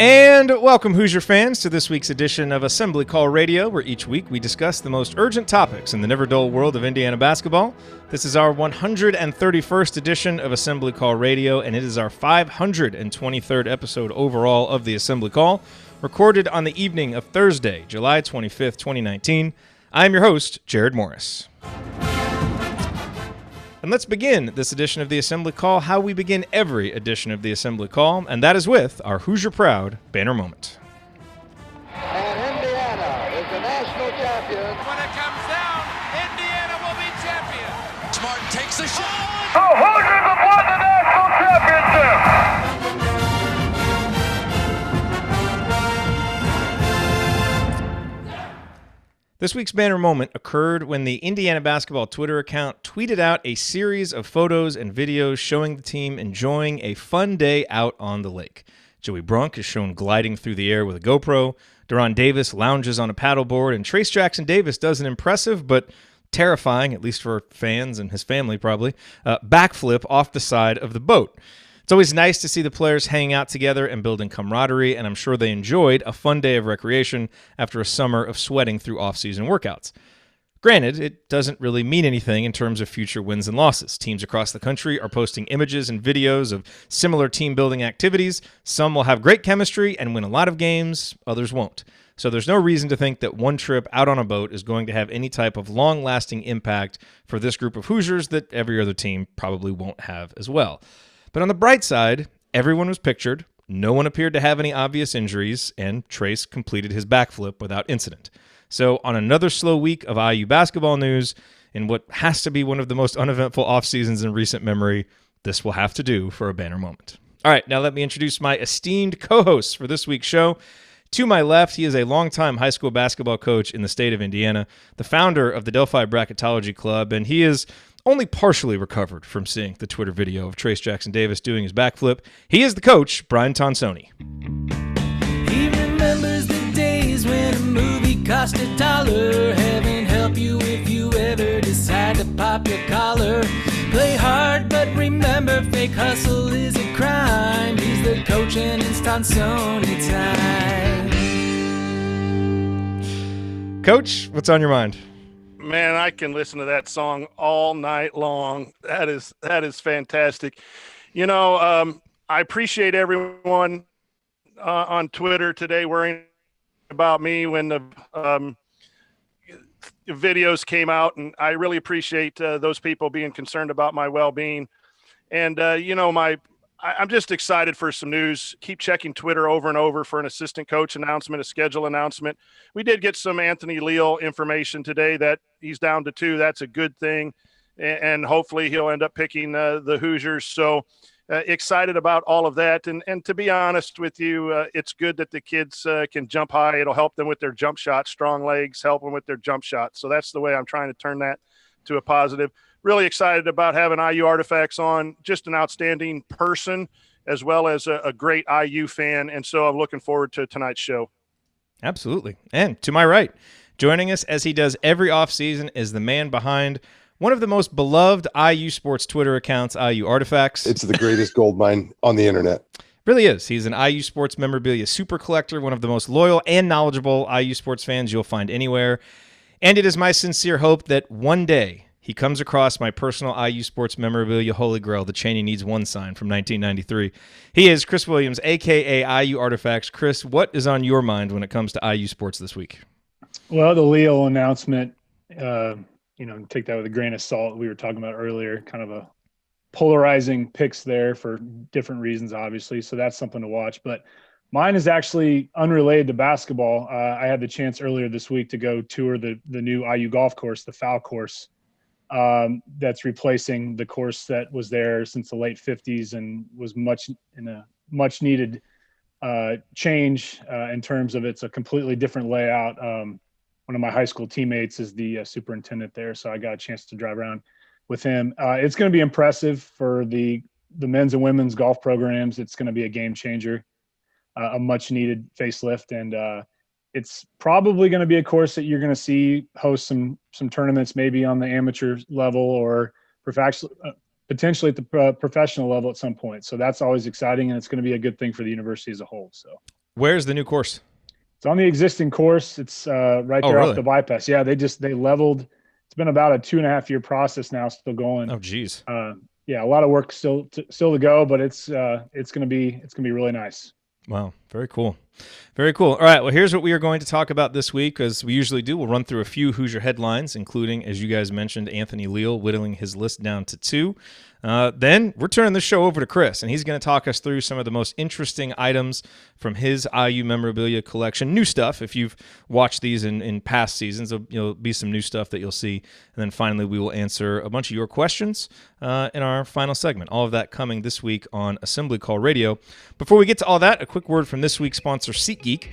And welcome, Hoosier fans, to this week's edition of Assembly Call Radio, where each week we discuss the most urgent topics in the never-dull world of Indiana basketball. This is our 131st edition of Assembly Call Radio, and it is our 523rd episode overall of the Assembly Call, recorded on the evening of Thursday, July 25th, 2019. I am your host, Jared Morris. And let's begin this edition of the Assembly Call how we begin every edition of the Assembly Call, and that is with our Hoosier Proud banner moment. And Indiana is the national champion. When it comes down, Indiana will be champion. Smart takes the shot. The Hoosiers have won the national championship. This week's banner moment occurred when the Indiana basketball Twitter account tweeted out a series of photos and videos showing the team enjoying a fun day out on the lake. Joey Brunk is shown gliding through the air with a GoPro, Deron Davis lounges on a paddleboard, and Trace Jackson Davis does an impressive but terrifying, at least for fans and his family probably, backflip off the side of the boat. It's always nice to see the players hanging out together and building camaraderie, and I'm sure they enjoyed a fun day of recreation after a summer of sweating through off-season workouts. Granted, it doesn't really mean anything in terms of future wins and losses. Teams across the country are posting images and videos of similar team-building activities. Some will have great chemistry and win a lot of games, others won't. So there's no reason to think that one trip out on a boat is going to have any type of long-lasting impact for this group of Hoosiers that every other team probably won't have as well. But on the bright side, everyone was pictured, no one appeared to have any obvious injuries, and Trace completed his backflip without incident. So on another slow week of IU basketball news, in what has to be one of the most uneventful off seasons in recent memory, this will have to do for a banner moment. All right, now let me introduce my esteemed co-hosts for this week's show. To my left, he is a longtime high school basketball coach in the state of Indiana, the founder of the Delphi Bracketology Club, and he is only partially recovered from seeing the Twitter video of Trace Jackson Davis doing his backflip. He is the coach, Brian Tonsoni. He remembers the days when a movie cost $1. Heaven help you if you ever decide to pop your collar. Play hard, but remember, fake hustle is a crime. He's the coach and it's Tonsoni time. Coach, what's on your mind? Man, I can listen to that song all night long. That is fantastic. You know, I appreciate everyone on Twitter today worrying about me when the videos came out, and I really appreciate those people being concerned about my well-being. And you know, I'm just excited for some news. Keep checking Twitter over and over for an assistant coach announcement, a schedule announcement. We did get some Anthony Leal information today that he's down to 2. That's a good thing. And hopefully he'll end up picking the Hoosiers. So excited about all of that. And to be honest with you, it's good that the kids can jump high. It'll help them with their jump shot. Strong legs help them with their jump shot. So that's the way I'm trying to turn that to a positive. Really excited about having IU Artifacts on, just an outstanding person as well as a great IU fan. And so I'm looking forward to tonight's show. Absolutely. And to my right, joining us as he does every offseason is the man behind one of the most beloved IU sports Twitter accounts, IU Artifacts. It's the greatest gold mine on the internet. Really is. He's an IU sports memorabilia super collector, one of the most loyal and knowledgeable IU sports fans you'll find anywhere. And it is my sincere hope that one day he comes across my personal IU sports memorabilia holy grail, the Cheney Needs One sign from 1993. He is Chris Williams, a.k.a. IU Artifacts. Chris, what is on your mind when it comes to IU sports this week? Well, the Leo announcement, take that with a grain of salt. We were talking about earlier, kind of a polarizing picks there for different reasons, obviously. So that's something to watch. But mine is actually unrelated to basketball. I had the chance earlier this week to go tour the new IU golf course, the Foul course. That's replacing the course that was there since the late 50s and was much needed change in terms of it's a completely different layout. One of my high school teammates is the superintendent there, so I got a chance to drive around with him. It's going to be impressive for the men's and women's golf programs. It's going to be a game changer, a much needed facelift, and it's probably going to be a course that you're going to see host some tournaments, maybe on the amateur level or potentially at the professional level at some point. So that's always exciting, and it's going to be a good thing for the university as a whole. So Where's the new course? It's on the existing course. It's right there really? off the bypass. Yeah, they leveled. It's been about a 2.5-year process now, still going. Oh, geez. Yeah, a lot of work still to go, but it's gonna be really nice. Wow. Very cool. Very cool. All right. Well, here's what we are going to talk about this week, as we usually do. We'll run through a few Hoosier headlines, including, as you guys mentioned, Anthony Leal whittling his list down to 2. Then we're turning the show over to Chris, and he's going to talk us through some of the most interesting items from his IU memorabilia collection. New stuff. If you've watched these in past seasons, there'll be some new stuff that you'll see. And then finally, we will answer a bunch of your questions in our final segment. All of that coming this week on Assembly Call Radio. Before we get to all that, a quick word from this week's sponsor, SeatGeek. Do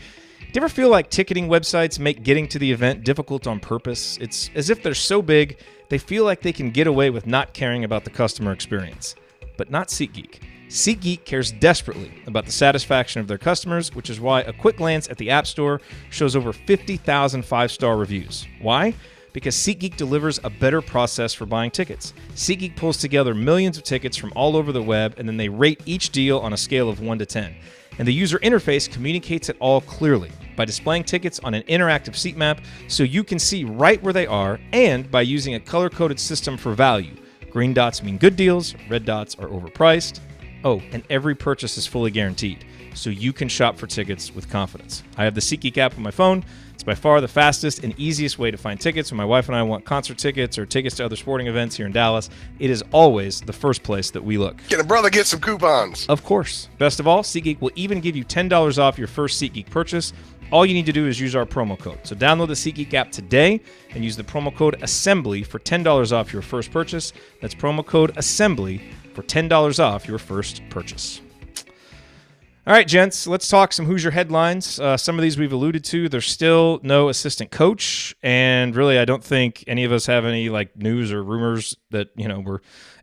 you ever feel like ticketing websites make getting to the event difficult on purpose? It's as if they're so big, they feel like they can get away with not caring about the customer experience. But not SeatGeek. SeatGeek cares desperately about the satisfaction of their customers, which is why a quick glance at the App Store shows over 50,000 5-star reviews. Why? Because SeatGeek delivers a better process for buying tickets. SeatGeek pulls together millions of tickets from all over the web, and then they rate each deal on a scale of 1 to 10. And the user interface communicates it all clearly by displaying tickets on an interactive seat map so you can see right where they are, and by using a color-coded system for value. Green dots mean good deals, red dots are overpriced. Oh, and every purchase is fully guaranteed, so you can shop for tickets with confidence. I have the SeatGeek app on my phone. It's by far the fastest and easiest way to find tickets when my wife and I want concert tickets or tickets to other sporting events here in Dallas. It is always the first place that we look. Can a brother get some coupons? Of course. Best of all, SeatGeek will even give you $10 off your first SeatGeek purchase. All you need to do is use our promo code. So download the SeatGeek app today and use the promo code ASSEMBLY for $10 off your first purchase. That's promo code ASSEMBLY for $10 off your first purchase. All right, gents, let's talk some Hoosier headlines. Some of these we've alluded to. There's still no assistant coach, and really I don't think any of us have any news or rumors that we're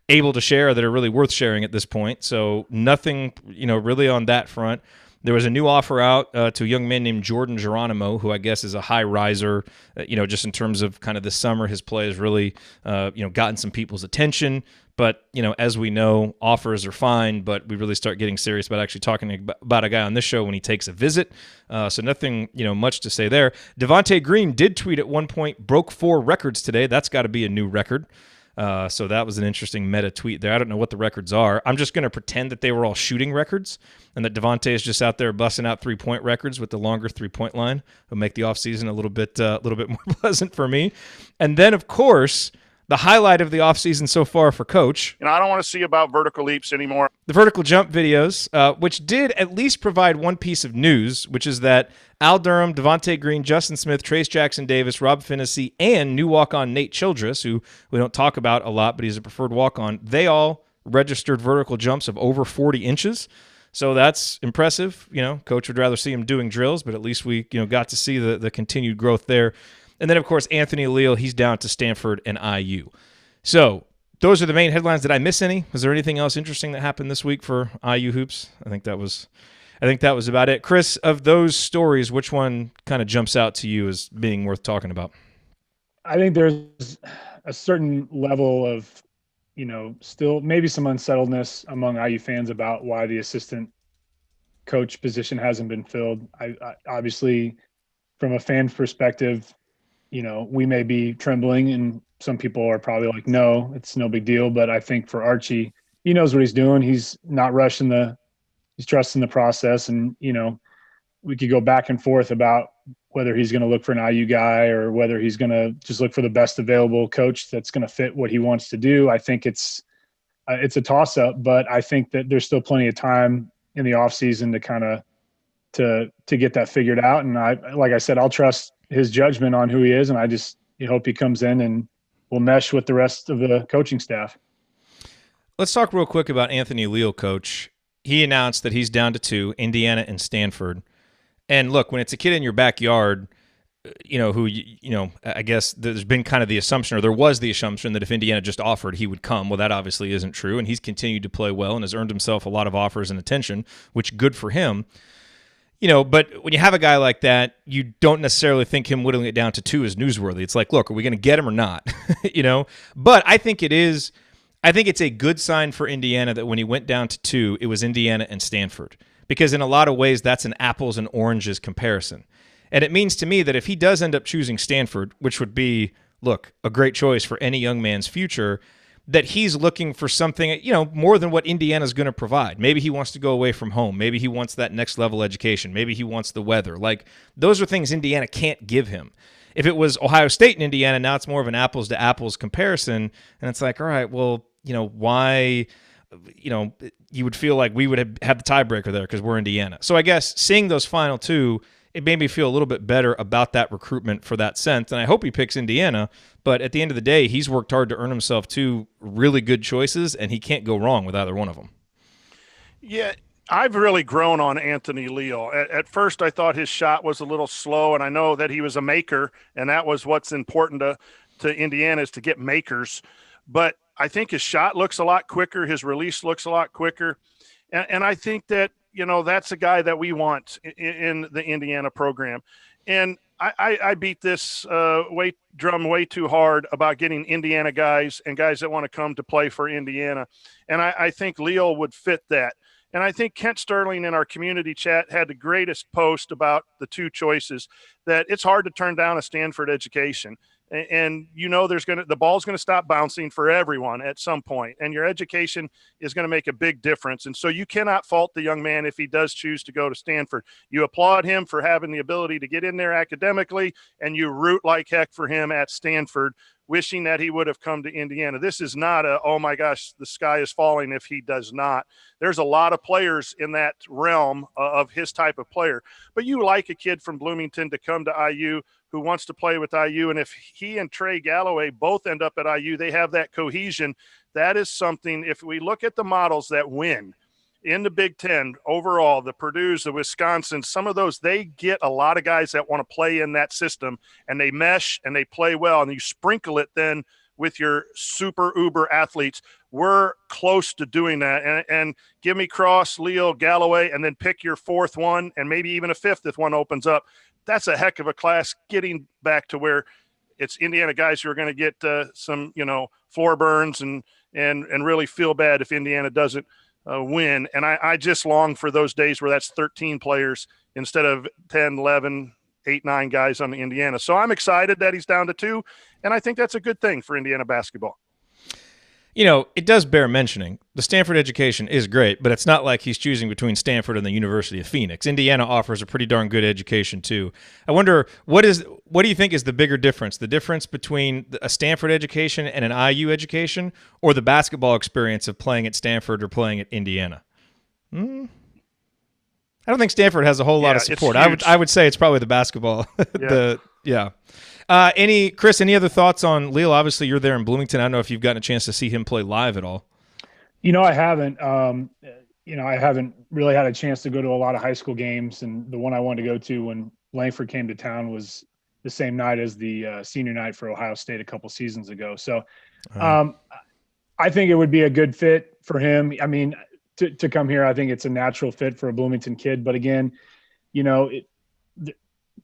able to share that are really worth sharing at this point. So nothing really on that front. There was a new offer out to a young man named Jordan Geronimo, who I guess is a high riser, just in terms of kind of this summer. His play has really, gotten some people's attention. But, as we know, offers are fine, but we really start getting serious about actually talking about a guy on this show when he takes a visit. So nothing, much to say there. Devontae Green did tweet at one point, broke 4 records today. That's got to be a new record. So that was an interesting meta tweet there. I don't know what the records are. I'm just going to pretend that they were all shooting records and that Devontae is just out there busting out 3-point records with the longer 3-point line. It'll make the offseason a little bit more pleasant for me. And then, of course, the highlight of the offseason so far for Coach. I don't want to see about vertical leaps anymore. The vertical jump videos, which did at least provide one piece of news, which is that Al Durham, Devontae Green, Justin Smith, Trace Jackson Davis, Rob Finnessy, and new walk-on Nate Childress, who we don't talk about a lot, but he's a preferred walk-on, they all registered vertical jumps of over 40 inches. So that's impressive. Coach would rather see him doing drills, but at least we got to see the continued growth there. And then, of course, Anthony Leal, he's down to Stanford and IU. So those are the main headlines. Did I miss any? Was there anything else interesting that happened this week for IU hoops? I think that was about it. Chris, of those stories, which one kind of jumps out to you as being worth talking about? I think there's a certain level of, still maybe some unsettledness among IU fans about why the assistant coach position hasn't been filled. I obviously, from a fan perspective, we may be trembling, and some people are probably like, no, it's no big deal. But I think for Archie, he knows what he's doing. He's not rushing he's trusting the process. And, we could go back and forth about whether he's going to look for an IU guy or whether he's going to just look for the best available coach that's going to fit what he wants to do. I think it's a toss up, but I think that there's still plenty of time in the off season to kind of, to get that figured out. And like I said, I'll trust his judgment on who he is. And I just hope he comes in and will mesh with the rest of the coaching staff. Let's talk real quick about Anthony Leal, Coach. He announced that he's down to 2, Indiana and Stanford. And look, when it's a kid in your backyard, who, I guess there's been kind of the assumption, or there was the assumption, that if Indiana just offered, he would come. Well, that obviously isn't true. And he's continued to play well and has earned himself a lot of offers and attention, which good for him. But when you have a guy like that, you don't necessarily think him whittling it down to 2 is newsworthy. It's like, look, are we going to get him or not? But I think it's a good sign for Indiana that when he went down to 2, it was Indiana and Stanford. because in a lot of ways that's an apples and oranges comparison. And it means to me that if he does end up choosing Stanford, which would be, look, a great choice for any young man's future, that he's looking for something, more than what Indiana's going to provide. Maybe he wants to go away from home. Maybe he wants that next level education. Maybe he wants the weather. Like, those are things Indiana can't give him. If it was Ohio State and Indiana, now it's more of an apples to apples comparison. And it's like, all right, well, why, you would feel like we would have the tiebreaker there because we're Indiana. So I guess seeing those final two, it made me feel a little bit better about that recruitment for that sense. And I hope he picks Indiana. But at the end of the day, he's worked hard to earn himself two really good choices, and he can't go wrong with either one of them. Yeah, I've really grown on Anthony Leal. At first, I thought his shot was a little slow, and I know that he was a maker, and that was what's important to Indiana is to get makers. But I think his shot looks a lot quicker. His release looks a lot quicker. And I think that, that's a guy that we want in the Indiana program. And I beat this drum way too hard about getting Indiana guys and guys that want to come to play for Indiana. And I think Leal would fit that. And I think Kent Sterling in our community chat had the greatest post about the two choices, that it's hard to turn down a Stanford education. And the ball's going to stop bouncing for everyone at some point, and your education is going to make a big difference. And so you cannot fault the young man if he does choose to go to Stanford. You applaud him for having the ability to get in there academically, and you root like heck for him at Stanford, wishing that he would have come to Indiana. This is not oh my gosh, the sky is falling if he does not. There's a lot of players in that realm of his type of player. But you like a kid from Bloomington to come to IU who wants to play with IU. And if he and Trey Galloway both end up at IU, they have that cohesion. That is something, if we look at the models that win in the Big Ten overall, the Purdue's, the Wisconsin, some of those, they get a lot of guys that want to play in that system, and they mesh and they play well. And you sprinkle it then with your super uber athletes. We're close to doing that. And give me Cross, Leal, Galloway, and then pick your fourth one and maybe even a fifth if one opens up. That's a heck of a class, getting back to where it's Indiana guys who are going to get some, floor burns and really feel bad if Indiana doesn't win. And I just long for those days where that's 13 players instead of 10, 11, 8, 9 guys on the Indiana. So I'm excited that he's down to 2, and I think that's a good thing for Indiana basketball. It does bear mentioning. The Stanford education is great, but it's not like he's choosing between Stanford and the University of Phoenix. Indiana offers a pretty darn good education too. I wonder, what do you think is the bigger difference? The difference between a Stanford education and an IU education, or the basketball experience of playing at Stanford or playing at Indiana? I don't think Stanford has a whole lot of support. I would say it's probably the basketball. Chris, any other thoughts on Leal? Obviously, you're there in Bloomington. I don't know if you've gotten a chance to see him play live at all. I haven't. I haven't really had a chance to go to a lot of high school games, and the one I wanted to go to when Langford came to town was the same night as the senior night for Ohio State a couple seasons ago. So I think it would be a good fit for him. I mean, to come here, I think it's a natural fit for a Bloomington kid. But again,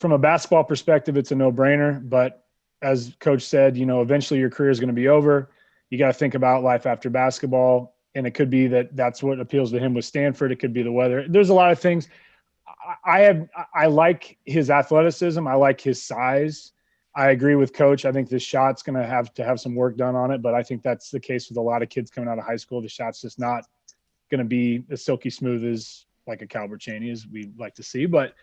from a basketball perspective, it's a no-brainer. But as Coach said, eventually your career is going to be over. You got to think about life after basketball. And it could be that's what appeals to him with Stanford. It could be the weather. There's a lot of things. I like his athleticism. I like his size. I agree with Coach. I think the shot's going to have some work done on it. But I think that's the case with a lot of kids coming out of high school. The shot's just not going to be as silky smooth as like a Calbert Chaney as we'd like to see. But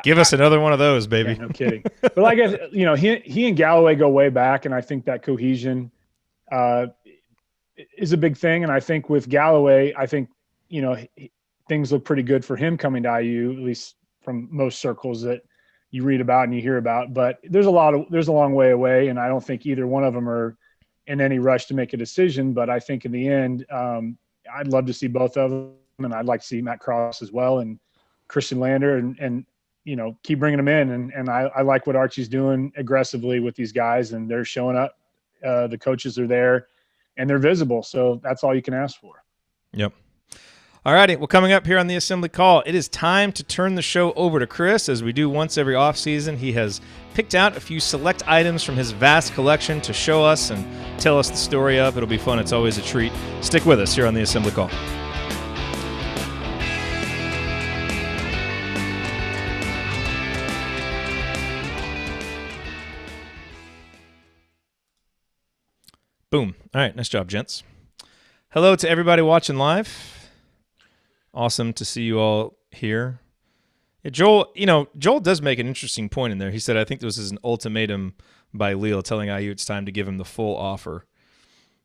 give us another one of those, baby. Yeah, no kidding. But like he and Galloway go way back, and I think that cohesion is a big thing. And I think with Galloway, I think things look pretty good for him coming to IU, at least from most circles that you read about and you hear about. But there's a long way away, and I don't think either one of them are in any rush to make a decision. But I think in the end, I'd love to see both of them, and I'd like to see Matt Cross as well, and Christian Lander, and keep bringing them in. And I like what Archie's doing aggressively with these guys, and they're showing up. The coaches are there, and they're visible. So that's all you can ask for. Yep. All righty. Well, coming up here on the Assembly Call, it is time to turn the show over to Chris. As we do once every offseason, he has picked out a few select items from his vast collection to show us and tell us the story of. It'll be fun. It's always a treat. Stick with us here on the Assembly Call. Boom. All right, nice job, gents. Hello to everybody watching live. Awesome to see you all here. Yeah, Joel does make an interesting point in there. He said, I think this is an ultimatum by Leal telling IU it's time to give him the full offer.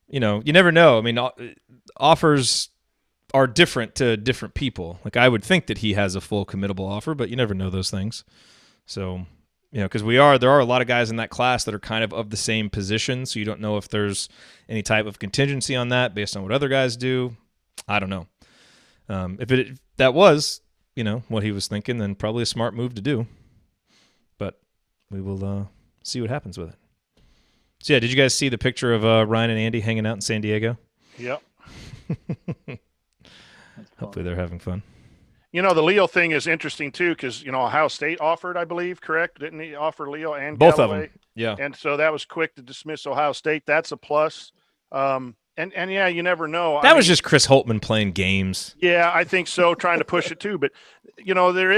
You never know. I mean, offers are different to different people. Like, I would think that he has a full committable offer, but you never know those things. So, because there are a lot of guys in that class that are kind of the same position, so you don't know if there's any type of contingency on that based on what other guys do. I don't know. If that was, what he was thinking, then probably a smart move to do. But we will see what happens with it. So, yeah, did you guys see the picture of Ryan and Andy hanging out in San Diego? Yep. Hopefully they're having fun. The Leo thing is interesting, too, because, Ohio State offered, I believe, correct? Didn't he offer Leo and both Galloway? of them, yeah. And so that was quick to dismiss Ohio State. That's a plus. And yeah, you never know. That was just Chris Holtman playing games. Yeah, I think so, trying to push it, too. But, there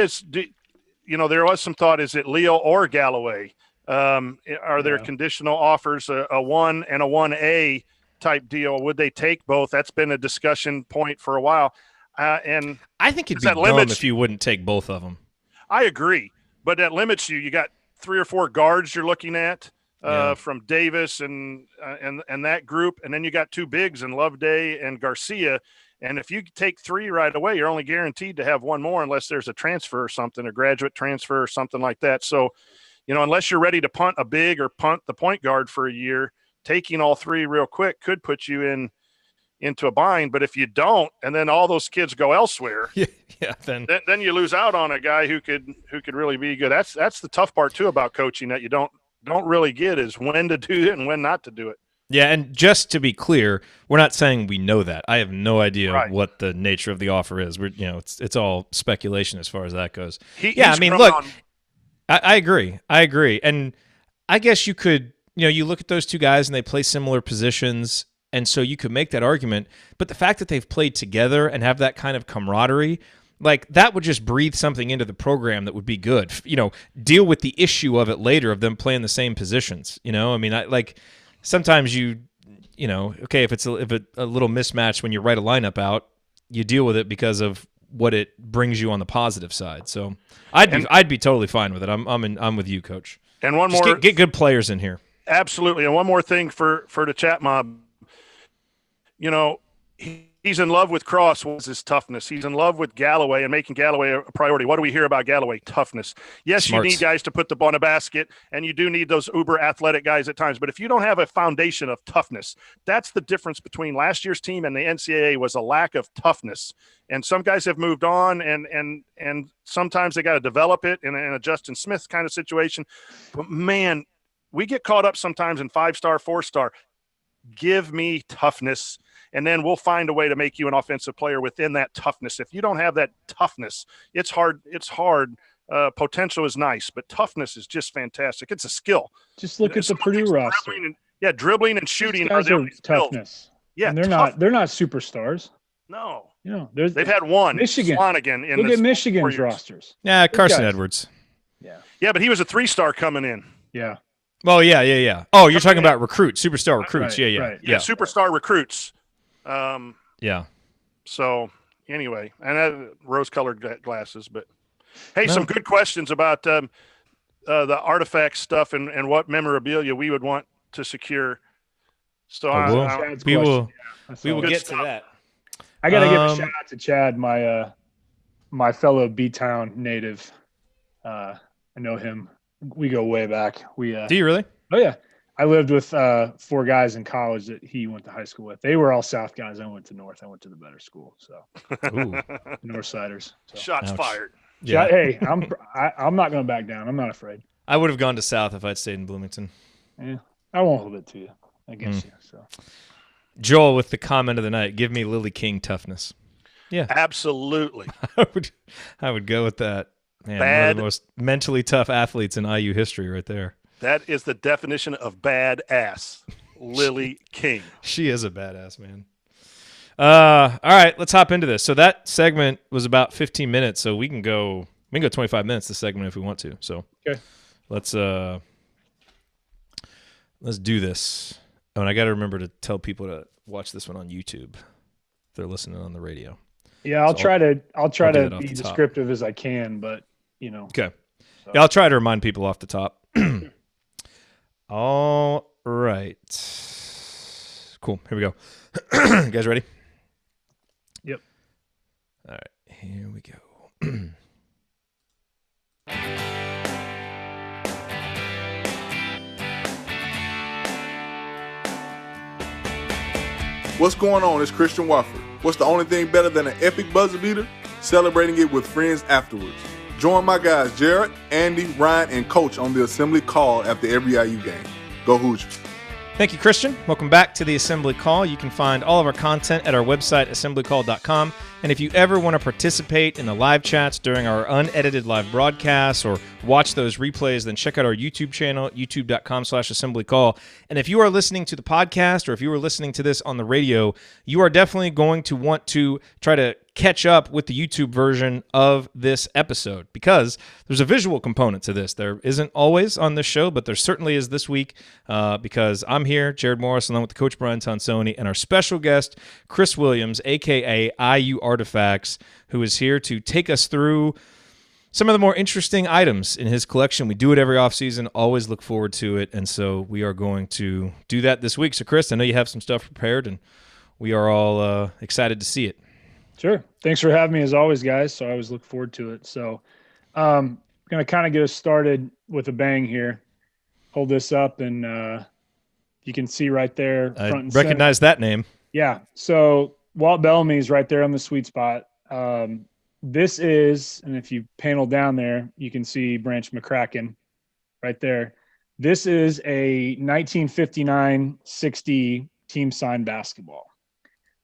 was some thought, is it Leo or Galloway? Are there conditional offers, a 1 and a 1A type deal? Would they take both? That's been a discussion point for a while. And I think it'd be dumb if you wouldn't take both of them. I agree, but that limits you. You got 3 or 4 guards you're looking at from Davis and that group, and then you got 2 bigs in Loveday and Garcia. And if you take 3 right away, you're only guaranteed to have 1 more unless there's a transfer or something, a graduate transfer or something like that. So, unless you're ready to punt a big or punt the point guard for a year, taking all 3 real quick could put you into a bind. But if you don't, and then all those kids go elsewhere, then you lose out on a guy who could really be good. That's the tough part too about coaching, that you don't really get, is when to do it and when not to do it. Yeah, and just to be clear, we're not saying we know that. I have no idea what the nature of the offer is. It's all speculation as far as that goes. Look, I agree. And I guess you could, you look at those 2 guys and they play similar positions, and so you could make that argument. But the fact that they've played together and have that kind of camaraderie, like, that would just breathe something into the program that would be good. Deal with the issue of it later of them playing the same positions. Sometimes if it's a little mismatch when you write a lineup out, you deal with it because of what it brings you on the positive side. So I'd be totally fine with it. I'm with you, Coach. And one just more, get good players in here. Absolutely. And one more thing for the chat mob. He's in love with Cross. What's his toughness? He's in love with Galloway and making Galloway a priority. What do we hear about Galloway? Toughness. Yes, Smarts. You need guys to put the ball in a basket, and you do need those uber athletic guys at times. But if you don't have a foundation of toughness, that's the difference between last year's team and the NCAA, was a lack of toughness. And some guys have moved on, and sometimes they got to develop it in a Justin Smith kind of situation. But, man, we get caught up sometimes in 5-star, 4-star. Give me toughness, and then we'll find a way to make you an offensive player within that toughness. If you don't have that toughness, it's hard. Potential is nice, but toughness is just fantastic. It's a skill. Just look at the Purdue roster. Dribbling and shooting are their toughness. Yeah, and they're not superstars. No. They've had one. Michigan. Flanagan in look at Michigan's rosters. Yeah, Carson Edwards. Yeah, but he was a 3-star coming in. Yeah. Well, yeah. Oh, you're talking about recruits, superstar recruits. Right, yeah. Right. Yeah, superstar recruits. Yeah. So, anyway, and rose-colored glasses. But, hey, some good questions about the artifact stuff and what memorabilia we would want to secure. So, we will get to that. I got to give a shout out to Chad, my fellow B-Town native. I know him. We go way back. Do you really? Oh, yeah. I lived with 4 guys in college that he went to high school with. They were all South guys. I went to North. I went to the better school. So, Northsiders. So. Shots fired. Yeah. Hey, I'm not going to back down. I'm not afraid. I would have gone to South if I'd stayed in Bloomington. Yeah, I won't hold it to you against you. So, Joel with the comment of the night: "Give me Lily King toughness." Yeah, absolutely. I would go with that. Man, one of the most mentally tough athletes in IU history right there. That is the definition of badass. Lily King. She is a badass, man. All right, let's hop into this. So that segment was about 15 minutes, so we can go 25 minutes this segment if we want to. So okay. Let's do this. Oh, and I got to remember to tell people to watch this one on YouTube if they're listening on the radio. Yeah, I'll try to that be off the top. descriptive as I can, but Okay. So. Yeah, I'll try to remind people off the top. All right. Cool. Here we go. You guys ready? Yep. All right. Here we go. What's going on? It's Christian Wofford. What's the only thing better than an epic buzzer beater? Celebrating it with friends afterwards. Join my guys Jared, Andy, Ryan, and Coach on the assembly call after every IU game. Go Hoosiers. Thank you, Christian. Welcome back to the Assembly Call. You can find all of our content at our website, assemblycall.com. And if you ever want to participate in the live chats during our unedited live broadcasts or watch those replays, then check out our YouTube channel, youtube.com/assemblycall. And if you are listening to the podcast or if you are listening to this on the radio, you are definitely going to want to try to catch up with the YouTube version of this episode because there's a visual component to this. There isn't always on this show, but there certainly is this week because I'm here, Jared Morris, along with the coach Brian Tonsoni, and our special guest, Chris Williams, a.k.a. IU Artifacts, who is here to take us through some of the more interesting items in his collection. We do it every offseason, always look forward to it, and so we are going to do that this week. So, Chris, I know you have some stuff prepared, and we are all excited to see it. Sure. Thanks for having me as always, guys. So I always look forward to it. So going to kind of get us started with a bang here. Hold this up and you can see right there. Front and recognize center. That name. Yeah. So Walt Bellamy is right there on the sweet spot. This is, and if you panel down there, you can see Branch McCracken right there. This is a 1959-60 team signed basketball.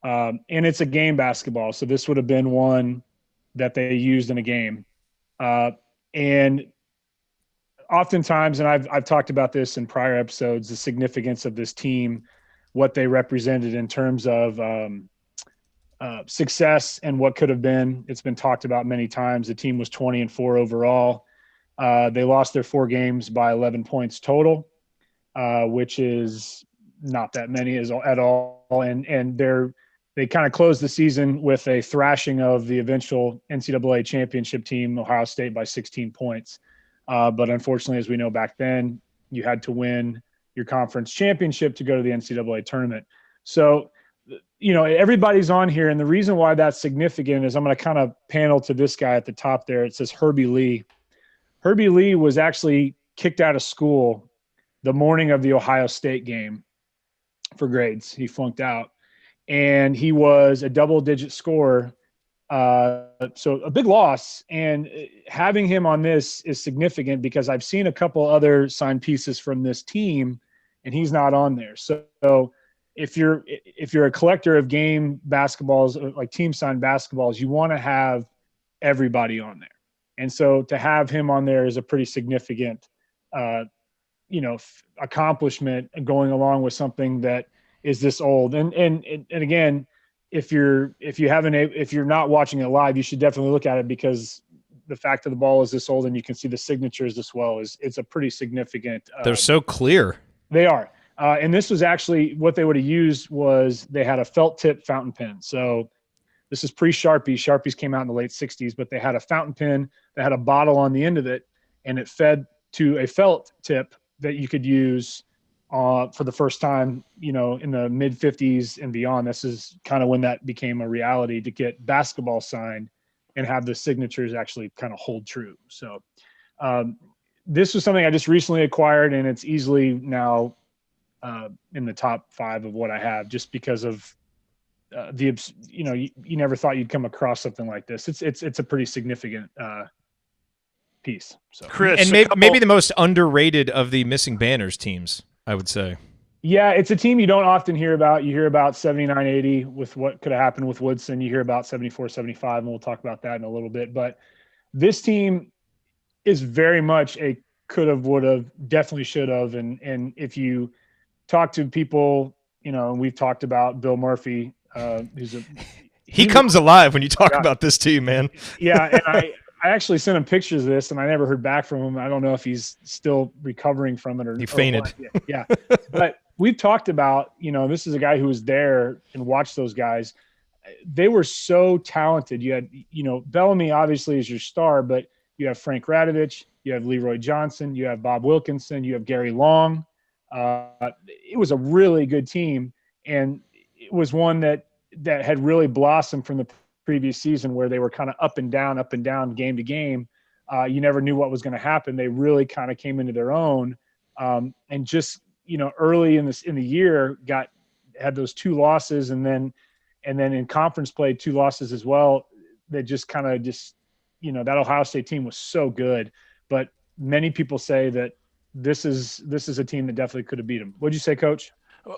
And it's a game basketball. So this would have been one that they used in a game. And oftentimes, and I've talked about this in prior episodes, the significance of this team, what they represented in terms of success and what could have been. It's been talked about many times. The team was 20-4 overall. They lost their 4 games by 11 points total, which is not that many at all. And they kind of closed the season with a thrashing of the eventual NCAA championship team, Ohio State, by 16 points. But unfortunately, as we know back then, you had to win your conference championship to go to the NCAA tournament. So, everybody's on here. And the reason why that's significant is I'm going to kind of panel to this guy at the top there. It says Herbie Lee. Herbie Lee was actually kicked out of school the morning of the Ohio State game for grades. He flunked out. And he was a double-digit scorer, so a big loss. And having him on this is significant because I've seen a couple other signed pieces from this team, and he's not on there. So if you're a collector of game basketballs, like team-signed basketballs, you want to have everybody on there. And so to have him on there is a pretty significant, accomplishment going along with something that is this old. And again, if you're not watching it live, you should definitely look at it because the fact that the ball is this old and you can see the signatures as well it's a pretty significant. They're so clear. They are. And this was actually what they would have used was they had a felt tip fountain pen. So this is pre-Sharpie. Sharpies came out in the late 60s, but they had a fountain pen that had a bottle on the end of it, and it fed to a felt tip that you could use for the first time, in the mid 50s and beyond. This is kind of when that became a reality to get basketball signed and have the signatures actually kind of hold true. So this was something I just recently acquired, and it's easily now in the top 5 of what I have just because of you never thought you'd come across something like this. It's a pretty significant piece. So Chris, and maybe the most underrated of the missing banners teams, I would say. Yeah, it's a team you don't often hear about. You hear about 79-80 with what could have happened with Woodson. You hear about 74-75, and we'll talk about that in a little bit. But this team is very much a could have, would have, definitely should have. And if you talk to people, we've talked about Bill Murphy. He comes alive when you talk about this team, man. Yeah, and I actually sent him pictures of this, and I never heard back from him. I don't know if he's still recovering from it or he fainted. Yeah, but we've talked about, this is a guy who was there and watched those guys. They were so talented. You had, Bellamy obviously is your star, but you have Frank Radovich, you have Leroy Johnson, you have Bob Wilkinson, you have Gary Long. It was a really good team, and it was one that had really blossomed from the previous season where they were kind of up and down game to game. You never knew what was going to happen. They really kind of came into their own, and just early in the year had those 2 losses, and then in conference play 2 losses as well. That just kind of that Ohio State team was so good, but many people say that this is a team that definitely could have beat them. What'd you say, Coach?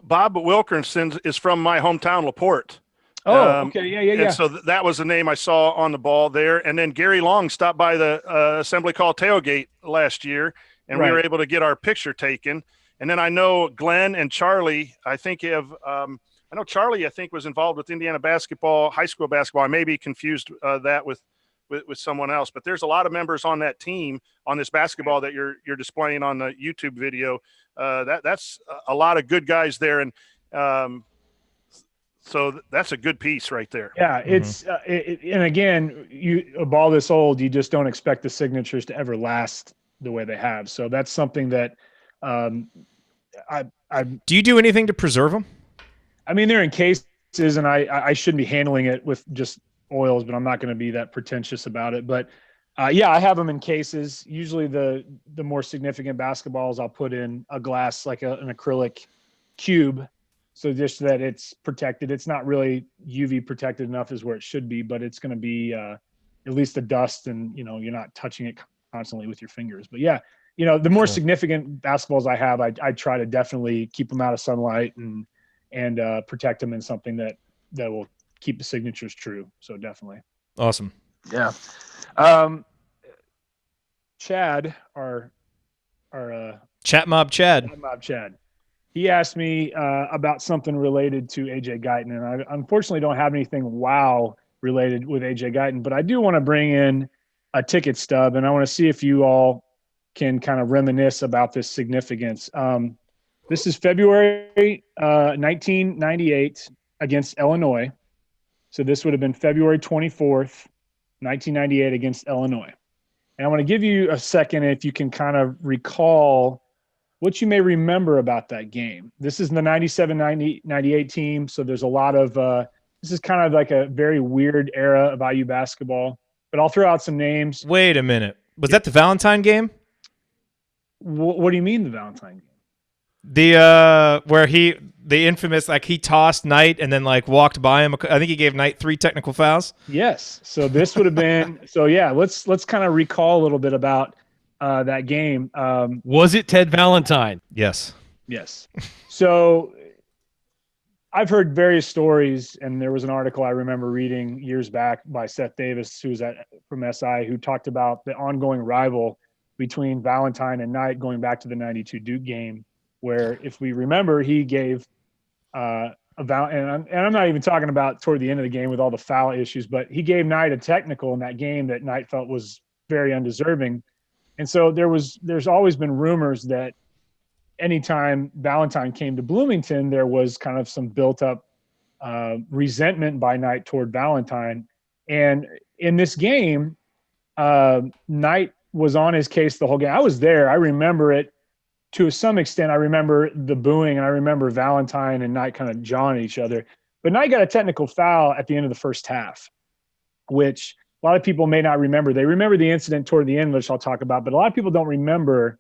Bob Wilkinson is from my hometown, LaPorte. Oh, okay. Yeah. And so that was the name I saw on the ball there. And then Gary Long stopped by the Assembly Call tailgate last year, and we were able to get our picture taken. And then I know Glenn and Charlie, I think I know Charlie, I think, was involved with Indiana basketball, high school basketball. I may be confused that with someone else, but there's a lot of members on that team on this basketball that you're displaying on the YouTube video. That's a lot of good guys there. And so that's a good piece right there. Yeah. It's, and again, a ball this old, you just don't expect the signatures to ever last the way they have. So that's something that do you do anything to preserve them? I mean, they're in cases, and I shouldn't be handling it with just oils, but I'm not going to be that pretentious about it. But yeah, I have them in cases. Usually the more significant basketballs I'll put in a glass, like an acrylic cube. So just that it's protected. It's not really UV protected enough is where it should be, but it's going to be at least the dust, and you're not touching it constantly with your fingers. But yeah, the more significant basketballs I have, I try to definitely keep them out of sunlight and protect them in something that will keep the signatures true. So definitely. Awesome. Yeah. Chad, our Chat Mob Chad. He asked me about something related to AJ Guyton, and I unfortunately don't have anything wow related with AJ Guyton, but I do want to bring in a ticket stub, and I want to see if you all can kind of reminisce about this significance. This is February 1998 against Illinois. So this would have been February 24th, 1998 against Illinois. And I want to give you a second if you can kind of recall what you may remember about that game. This is the 97-98 team, so there's a lot of this is kind of like a very weird era of IU basketball. But I'll throw out some names. Wait a minute. Was that the Valentine game? What do you mean the Valentine game? Where the infamous, like, he tossed Knight and then walked by him. I think he gave Knight 3 technical fouls. Yes. So this would have been. So yeah, let's kind of recall a little bit about that game. Was it Ted Valentine? Yes. So I've heard various stories, and there was an article I remember reading years back by Seth Davis, who's from SI, who talked about the ongoing rival between Valentine and Knight going back to the 92 Duke game, where, if we remember, he gave and I'm not even talking about toward the end of the game with all the foul issues, but he gave Knight a technical in that game that Knight felt was very undeserving. And so there's always been rumors that anytime Valentine came to Bloomington, there was kind of some built up resentment by Knight toward Valentine. And in this game, Knight was on his case the whole game. I was there. I remember it to some extent. I remember the booing, and I remember Valentine and Knight kind of jawing at each other. But Knight got a technical foul at the end of the first half, which a lot of people may not remember. They remember the incident toward the end, which I'll talk about, but a lot of people don't remember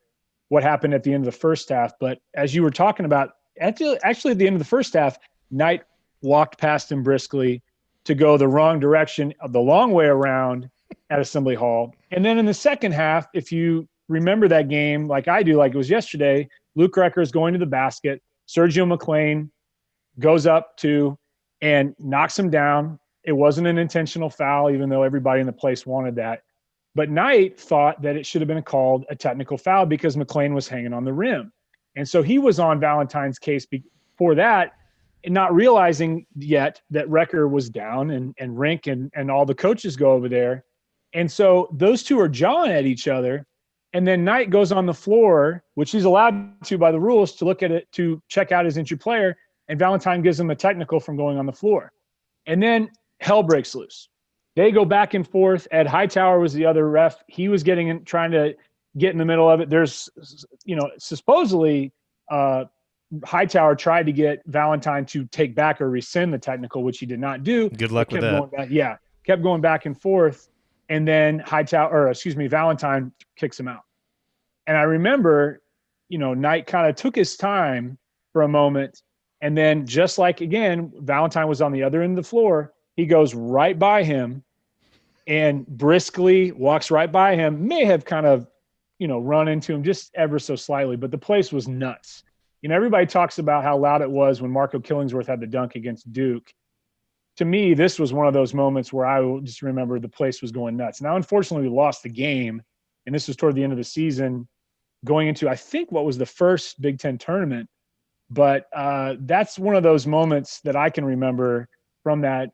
what happened at the end of the first half. But as you were talking about, actually at the end of the first half, Knight walked past him briskly to go the wrong direction, the long way around at Assembly Hall. And then in the second half, if you remember that game like I do, like it was yesterday, Luke Recker is going to the basket. Sergio McClain goes up to and knocks him down. It wasn't an intentional foul, even though everybody in the place wanted that. But Knight thought that it should have been called a technical foul because McClain was hanging on the rim. And so he was on Valentine's case before that, and not realizing yet that Recker was down, and Rink and all the coaches go over there. And so those two are jawing at each other. And then Knight goes on the floor, which he's allowed to by the rules, to look at it, to check out his injured player. And Valentine gives him a technical from going on the floor. And then hell breaks loose. They go back and forth. Ed Hightower was the other ref. He was trying to get in the middle of it. There's, supposedly Hightower tried to get Valentine to take back or rescind the technical, which he did not do. Good luck with that. Kept going back and forth. And then Valentine kicks him out. And I remember, Knight kind of took his time for a moment. And then just like, again, Valentine was on the other end of the floor. He goes right by him and briskly walks right by him, may have kind of, run into him just ever so slightly, but the place was nuts. Everybody talks about how loud it was when Marco Killingsworth had the dunk against Duke. To me, this was one of those moments where I will just remember the place was going nuts. Now, unfortunately, we lost the game, and this was toward the end of the season, going into, I think, what was the first Big Ten tournament. But that's one of those moments that I can remember from that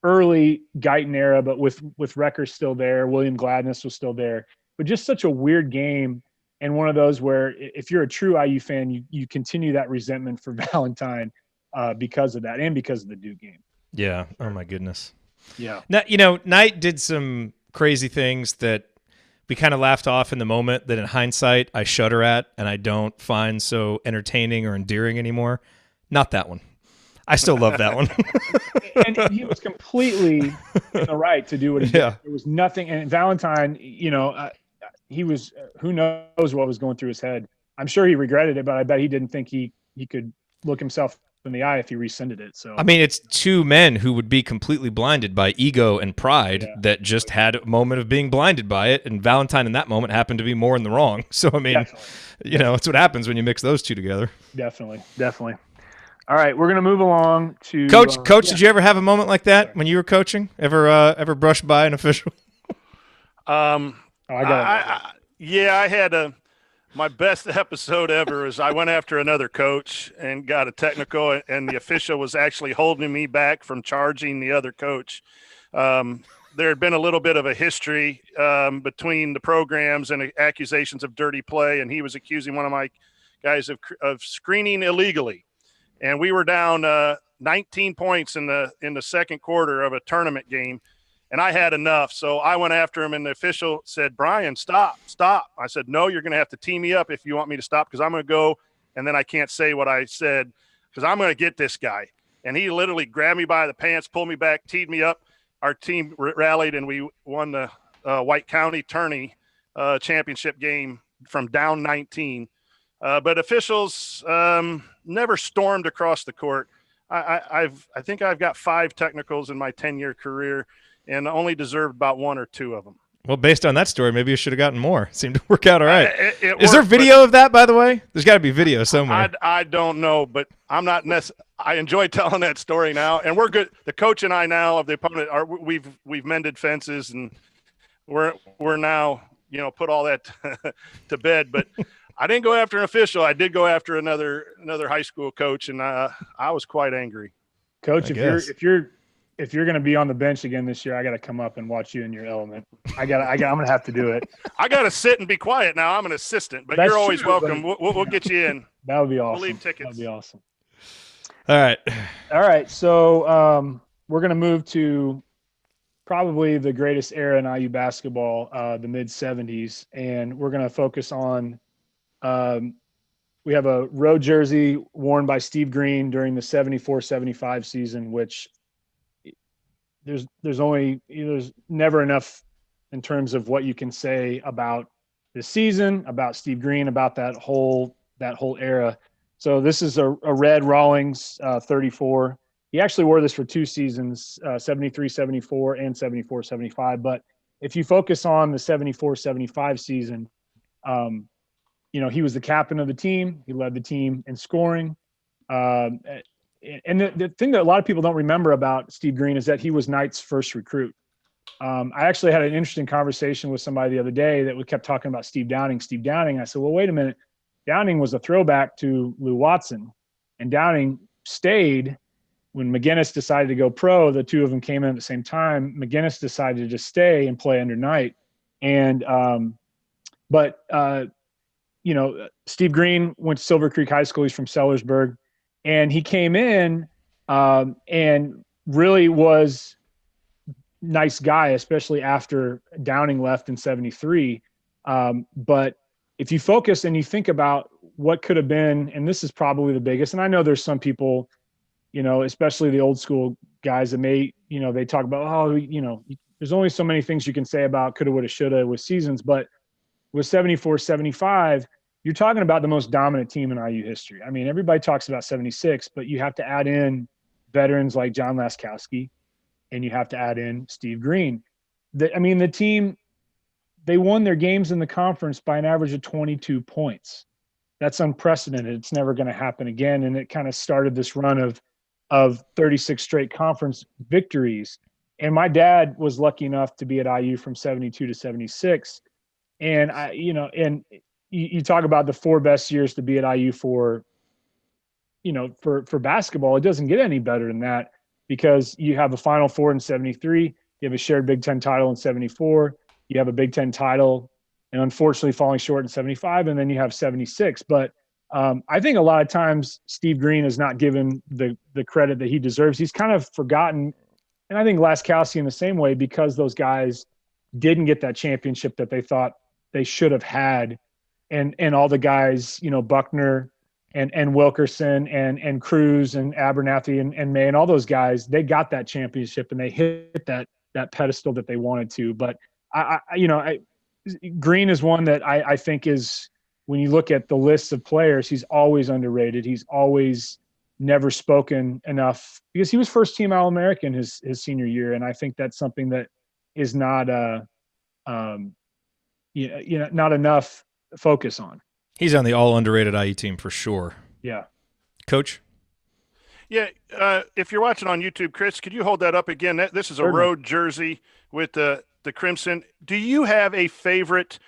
early Guyton era, but with Recker still there, William Gladness was still there. But just such a weird game, and one of those where if you're a true IU fan, you continue that resentment for Valentine because of that and because of the Duke game. Yeah. Oh my goodness. Yeah. Now, Knight did some crazy things that we kind of laughed off in the moment that in hindsight I shudder at and I don't find so entertaining or endearing anymore. Not that one. I still love that one. And he was completely in the right to do what he did. There was nothing. And Valentine, he was, who knows what was going through his head. I'm sure he regretted it, but I bet he didn't think he could look himself in the eye if he rescinded it. So I mean, it's two men who would be completely blinded by ego and pride that just had a moment of being blinded by it, and Valentine in that moment happened to be more in the wrong. So I mean, it's what happens when you mix those two together. Definitely. All right, we're gonna move along to Coach. Did you ever have a moment like that when you were coaching? Ever brushed by an official? I had my best episode ever is I went after another coach and got a technical, and the official was actually holding me back from charging the other coach. There had been a little bit of a history between the programs and accusations of dirty play, and he was accusing one of my guys of screening illegally. And we were down 19 points in the second quarter of a tournament game. And I had enough, so I went after him, and the official said, "Brian, stop." I said, "No, you're going to have to tee me up if you want me to stop, because I'm going to go, and then I can't say what I said because I'm going to get this guy." And he literally grabbed me by the pants, pulled me back, teed me up. Our team rallied, and we won the White County Tourney championship game from down 19. But officials never stormed across the court. I think I've got 5 technicals in my 10-year career, and only deserved about 1 or 2 of them. Well, based on that story, maybe you should have gotten more. It seemed to work out all right. Is there video of that, by the way? There's got to be video somewhere. I don't know, but I'm not I enjoy telling that story now, and we're good. The coach and I now of the opponent we've mended fences, and we're now put all that to bed. But I didn't go after an official. I did go after another high school coach, and I was quite angry. Coach, if you're going to be on the bench again this year, I got to come up and watch you in your element. I'm going to have to do it. I got to sit and be quiet now. I'm an assistant, but you're always welcome. We'll get you in. That would be awesome. We'll leave tickets. That would be awesome. All right. So we're going to move to probably the greatest era in IU basketball, the mid-'70s, and we're going to focus on we have a road jersey worn by Steve Green during the 74-75 season, which there's never enough in terms of what you can say about this season, about Steve Green, about that whole era. So this is a red Rawlings 34. He actually wore this for 2 seasons, 73-74 and 74-75. But if you focus on the 74-75 season, he was the captain of the team. He led the team in scoring. And the thing that a lot of people don't remember about Steve Green is that he was Knight's first recruit. I actually had an interesting conversation with somebody the other day that we kept talking about Steve Downing. I said, well, wait a minute. Downing was a throwback to Lou Watson, and Downing stayed when McGinnis decided to go pro. The two of them came in at the same time. McGinnis decided to just stay and play under Knight. And But Steve Green went to Silver Creek High School. He's from Sellersburg, and he came in and really was nice guy, especially after Downing left in '73. But if you focus and you think about what could have been, and this is probably the biggest, and I know there's some people, especially the old school guys that may, they talk about, there's only so many things you can say about coulda, woulda, shoulda with seasons, but with 74, 75, you're talking about the most dominant team in IU history. I mean, everybody talks about 76, but you have to add in veterans like John Laskowski, and you have to add in Steve Green. The team, they won their games in the conference by an average of 22 points. That's unprecedented. It's never going to happen again. And it kind of started this run of 36 straight conference victories. And my dad was lucky enough to be at IU from 72 to 76. And you talk about the 4 best years to be at IU for basketball. It doesn't get any better than that, because you have a Final Four in 73, you have a shared Big Ten title in 74, you have a Big Ten title, and unfortunately falling short in 75, and then you have 76. But I think a lot of times Steve Green is not given the credit that he deserves. He's kind of forgotten, and I think Laskowski in the same way, because those guys didn't get that championship that they thought they should have had, and all the guys, Buckner and Wilkerson and Cruz and Abernathy and May and all those guys, they got that championship and they hit that pedestal that they wanted to. But Green is one that I think is, when you look at the list of players, he's always underrated. He's always never spoken enough, because he was first team All-American his senior year. And I think that's something that is not not enough focus on. He's on the all underrated IU team for sure. Yeah. Coach? Yeah, if you're watching on YouTube, Chris, could you hold that up again? This is a Certainly. road jersey with the crimson. Do you have a favorite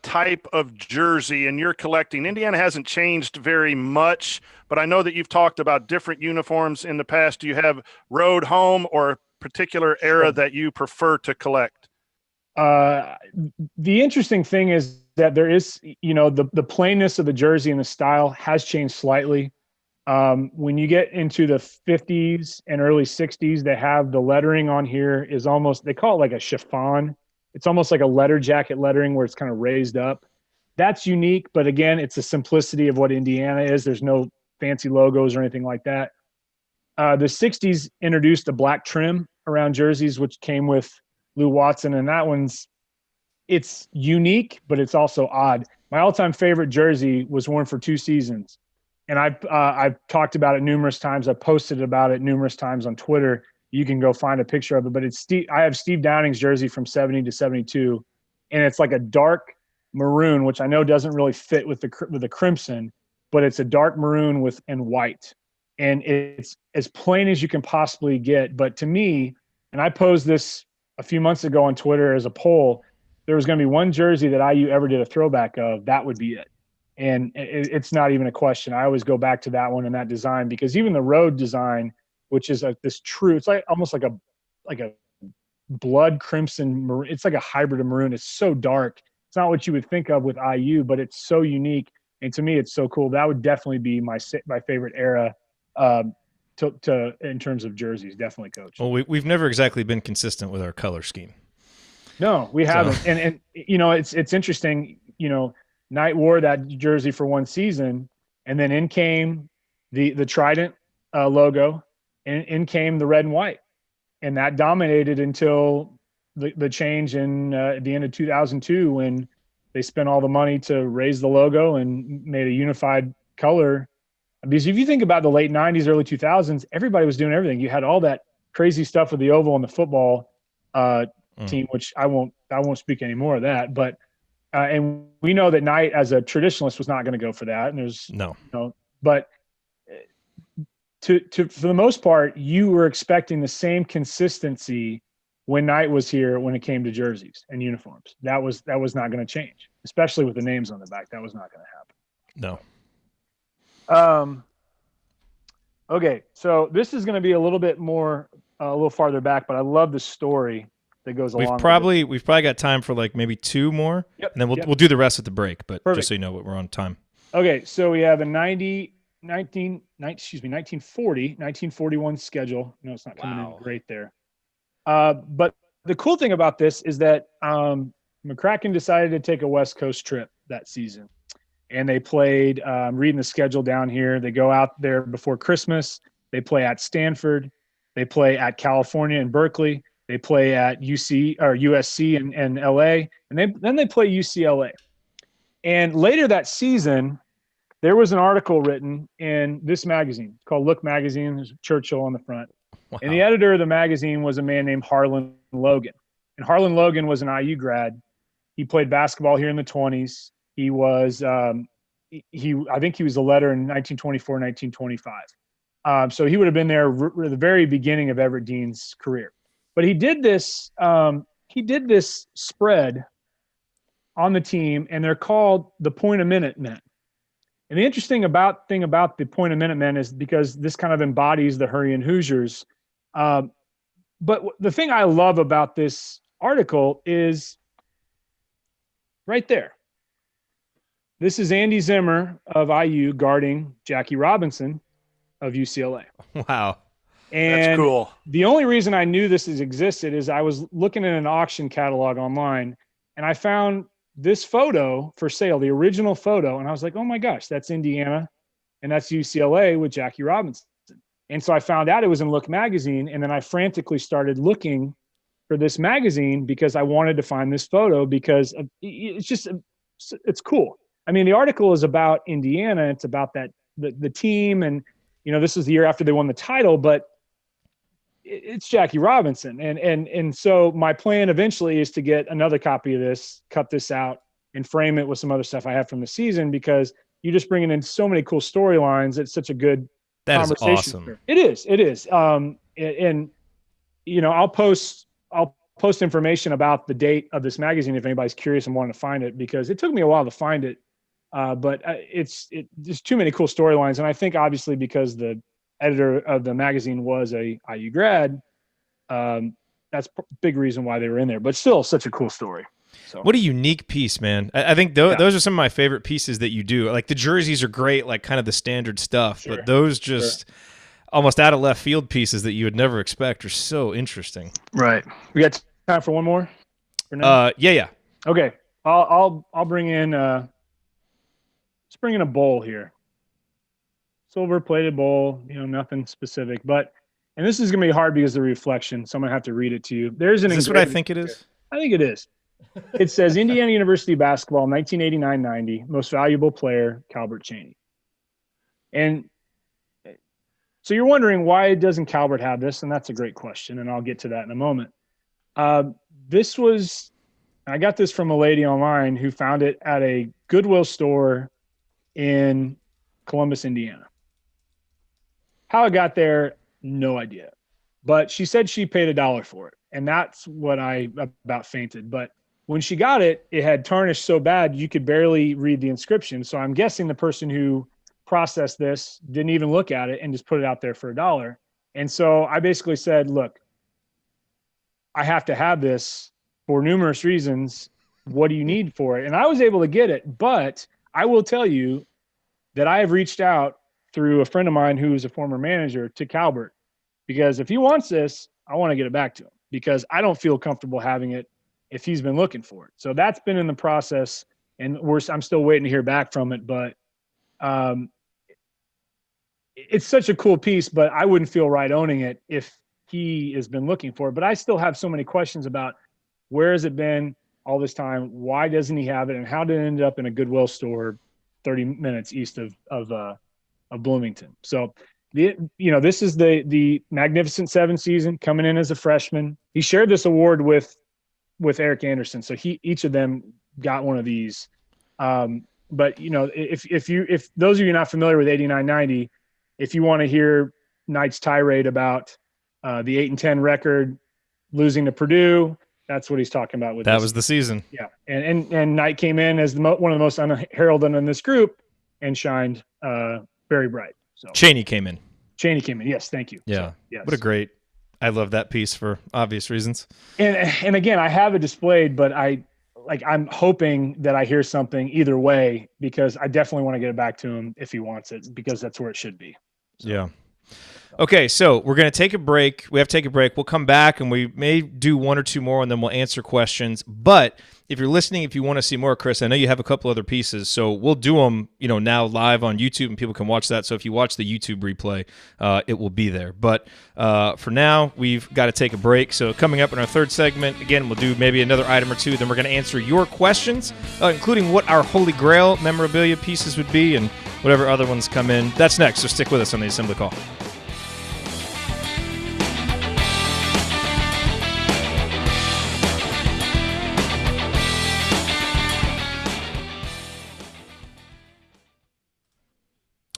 type of jersey in your collecting? Indiana hasn't changed very much, but I know that you've talked about different uniforms in the past. Do you have road, home, or a particular era that you prefer to collect? The interesting thing is that there is, the plainness of the jersey and the style has changed slightly. When you get into the 50s and early 60s, they have the lettering on here is almost, they call it like a chiffon. It's almost like a letter jacket lettering where it's kind of raised up. That's unique, but again, it's the simplicity of what Indiana is. There's no fancy logos or anything like that. The 60s introduced a black trim around jerseys, which came with Lou Watson, and that it's unique, but it's also odd. My all-time favorite jersey was worn for 2 seasons, and I've talked about it numerous times. I've posted about it numerous times on Twitter. You can go find a picture of it, but I have Steve Downing's jersey from 70 to 72, and it's like a dark maroon, which I know doesn't really fit with the crimson, but it's a dark maroon and white, and it's as plain as you can possibly get. But to me, and I posed this a few months ago on Twitter as a poll, there was going to be one jersey that IU ever did a throwback of, that would be it. And it's not even a question. I always go back to that one and that design, because even the road design, which is this true, it's like almost like a blood crimson maroon. It's like a hybrid of maroon. It's so dark. It's not what you would think of with IU, but it's so unique. And to me, it's so cool. That would definitely be my favorite era to in terms of jerseys. Definitely, Coach. Well, we've never exactly been consistent with our color scheme. No, we haven't. So. And it's interesting. Knight wore that jersey for 1 season, and then in came the Trident logo, and in came the red and white, and that dominated until the change in the end of 2002, when they spent all the money to raise the logo and made a unified color. Because if you think about the late 90s, early 2000s, everybody was doing everything. You had all that crazy stuff with the oval and the football team, which I won't speak any more of that. But and we know that Knight, as a traditionalist, was not going to go for that. And there's but for the most part, you were expecting the same consistency when Knight was here when it came to jerseys and uniforms. That was not going to change, especially with the names on the back. That was not going to happen. No. Okay, so this is going to be a little bit more, a little farther back, but I love the story. that goes We've along. probably got time for like maybe 2 more, Yep, and then we'll yep. we'll do the rest at the break. But Perfect. just so you know, we're on time. Okay, so we have a 1941 schedule. No, it's not coming in great there. But the cool thing about this is that McCracken decided to take a West Coast trip that season. And they played, reading the schedule down here, they go out there before Christmas. They play at Stanford. They play at California and Berkeley. They play at USC and LA. And then they play UCLA. And later that season, there was an article written in this magazine called Look Magazine. There's Churchill on the front. Wow. And the editor of the magazine was a man named Harlan Logan. And Harlan Logan was an IU grad. He played basketball here in the 20s. He was, I think he was a letter in 1924, 1925. So he would have been there at the very beginning of Everett Dean's career. But he did this spread on the team, and they're called the Point a Minute Men. And the interesting thing about the Point a Minute Men is because this kind of embodies the Hurricane Hoosiers. But the thing I love about this article is right there. This is Andy Zimmer of IU guarding Jackie Robinson of UCLA. Wow. And that's cool. The only reason I knew this has existed is I was looking at an auction catalog online, and I found this photo for sale, the original photo. And I was like, oh my gosh, that's Indiana and that's UCLA with Jackie Robinson. And so I found out it was in Look magazine. And then I frantically started looking for this magazine because I wanted to find this photo because it's cool. I mean, the article is about Indiana. It's about the team. And, this is the year after they won the title, but it's Jackie Robinson. And so my plan eventually is to get another copy of this, cut this out, and frame it with some other stuff I have from the season, because you're just bringing in so many cool storylines. It's such a good conversation. That is awesome. It is. I'll post information about the date of this magazine if anybody's curious and wanting to find it, because it took me a while to find it. But there's too many cool storylines. And I think obviously because the editor of the magazine was a IU grad, that's a big reason why they were in there, but still such a cool story. So what a unique piece, man. I think those are some of my favorite pieces that you do. Like the jerseys are great, like kind of the standard stuff, but those just almost out of left field pieces that you would never expect are so interesting. Right. We got time for one more for now? Yeah. Okay. I'll bring in, let's bring in a bowl here. Silver plated bowl, nothing specific, and this is going to be hard because of the reflection, so I'm going to have to read it to you. Is this what I think it is? I think it is. It says Indiana University basketball, 1989-90, most valuable player, Calbert Chaney. And so you're wondering, why doesn't Calbert have this? And that's a great question, and I'll get to that in a moment. I got this from a lady online who found it at a Goodwill store in Columbus, Indiana. How it got there, no idea. But she said she paid $1 for it. And that's what I about fainted. But when she got it, it had tarnished so bad you could barely read the inscription. So I'm guessing the person who processed this didn't even look at it and just put it out there for $1. And so I basically said, look, I have to have this for numerous reasons. What do you need for it? And I was able to get it. But I will tell you that I have reached out through a friend of mine who is a former manager to Calbert, because if he wants this, I want to get it back to him, because I don't feel comfortable having it if he's been looking for it. So that's been in the process, and I'm still waiting to hear back from it. But it's such a cool piece, but I wouldn't feel right owning it if he has been looking for it. But I still have so many questions about where has it been all this time? Why doesn't he have it? And how did it end up in a Goodwill store 30 minutes east of Bloomington? So this is the Magnificent Seven season, coming in as a freshman. He shared this award with Eric Anderson. So each of them got one of these. But if those of you not familiar with 89-90, if you want to hear Knight's tirade about the 8-10 record, losing to Purdue, that's what he's talking about. That was the season. Yeah. And Knight came in as one of the most unheralded in this group and shined very bright. So Chaney came in. Yes, thank you. Yeah. So, yes. What a great I love that piece for obvious reasons. And again, I have it displayed, but I'm hoping that I hear something either way, because I definitely want to get it back to him if he wants it, because that's where it should be. So. Yeah. Okay, so we're going to take a break. We have to take a break. We'll come back, and we may do one or two more, and then we'll answer questions. But if you're listening, if you want to see more, Chris, I know you have a couple other pieces, so we'll do them, now live on YouTube, and people can watch that. So if you watch the YouTube replay, it will be there. But for now, we've got to take a break. So coming up in our third segment, again, we'll do maybe another item or two. Then we're going to answer your questions, including what our Holy Grail memorabilia pieces would be, and whatever other ones come in. That's next. So stick with us on the Assembly Call.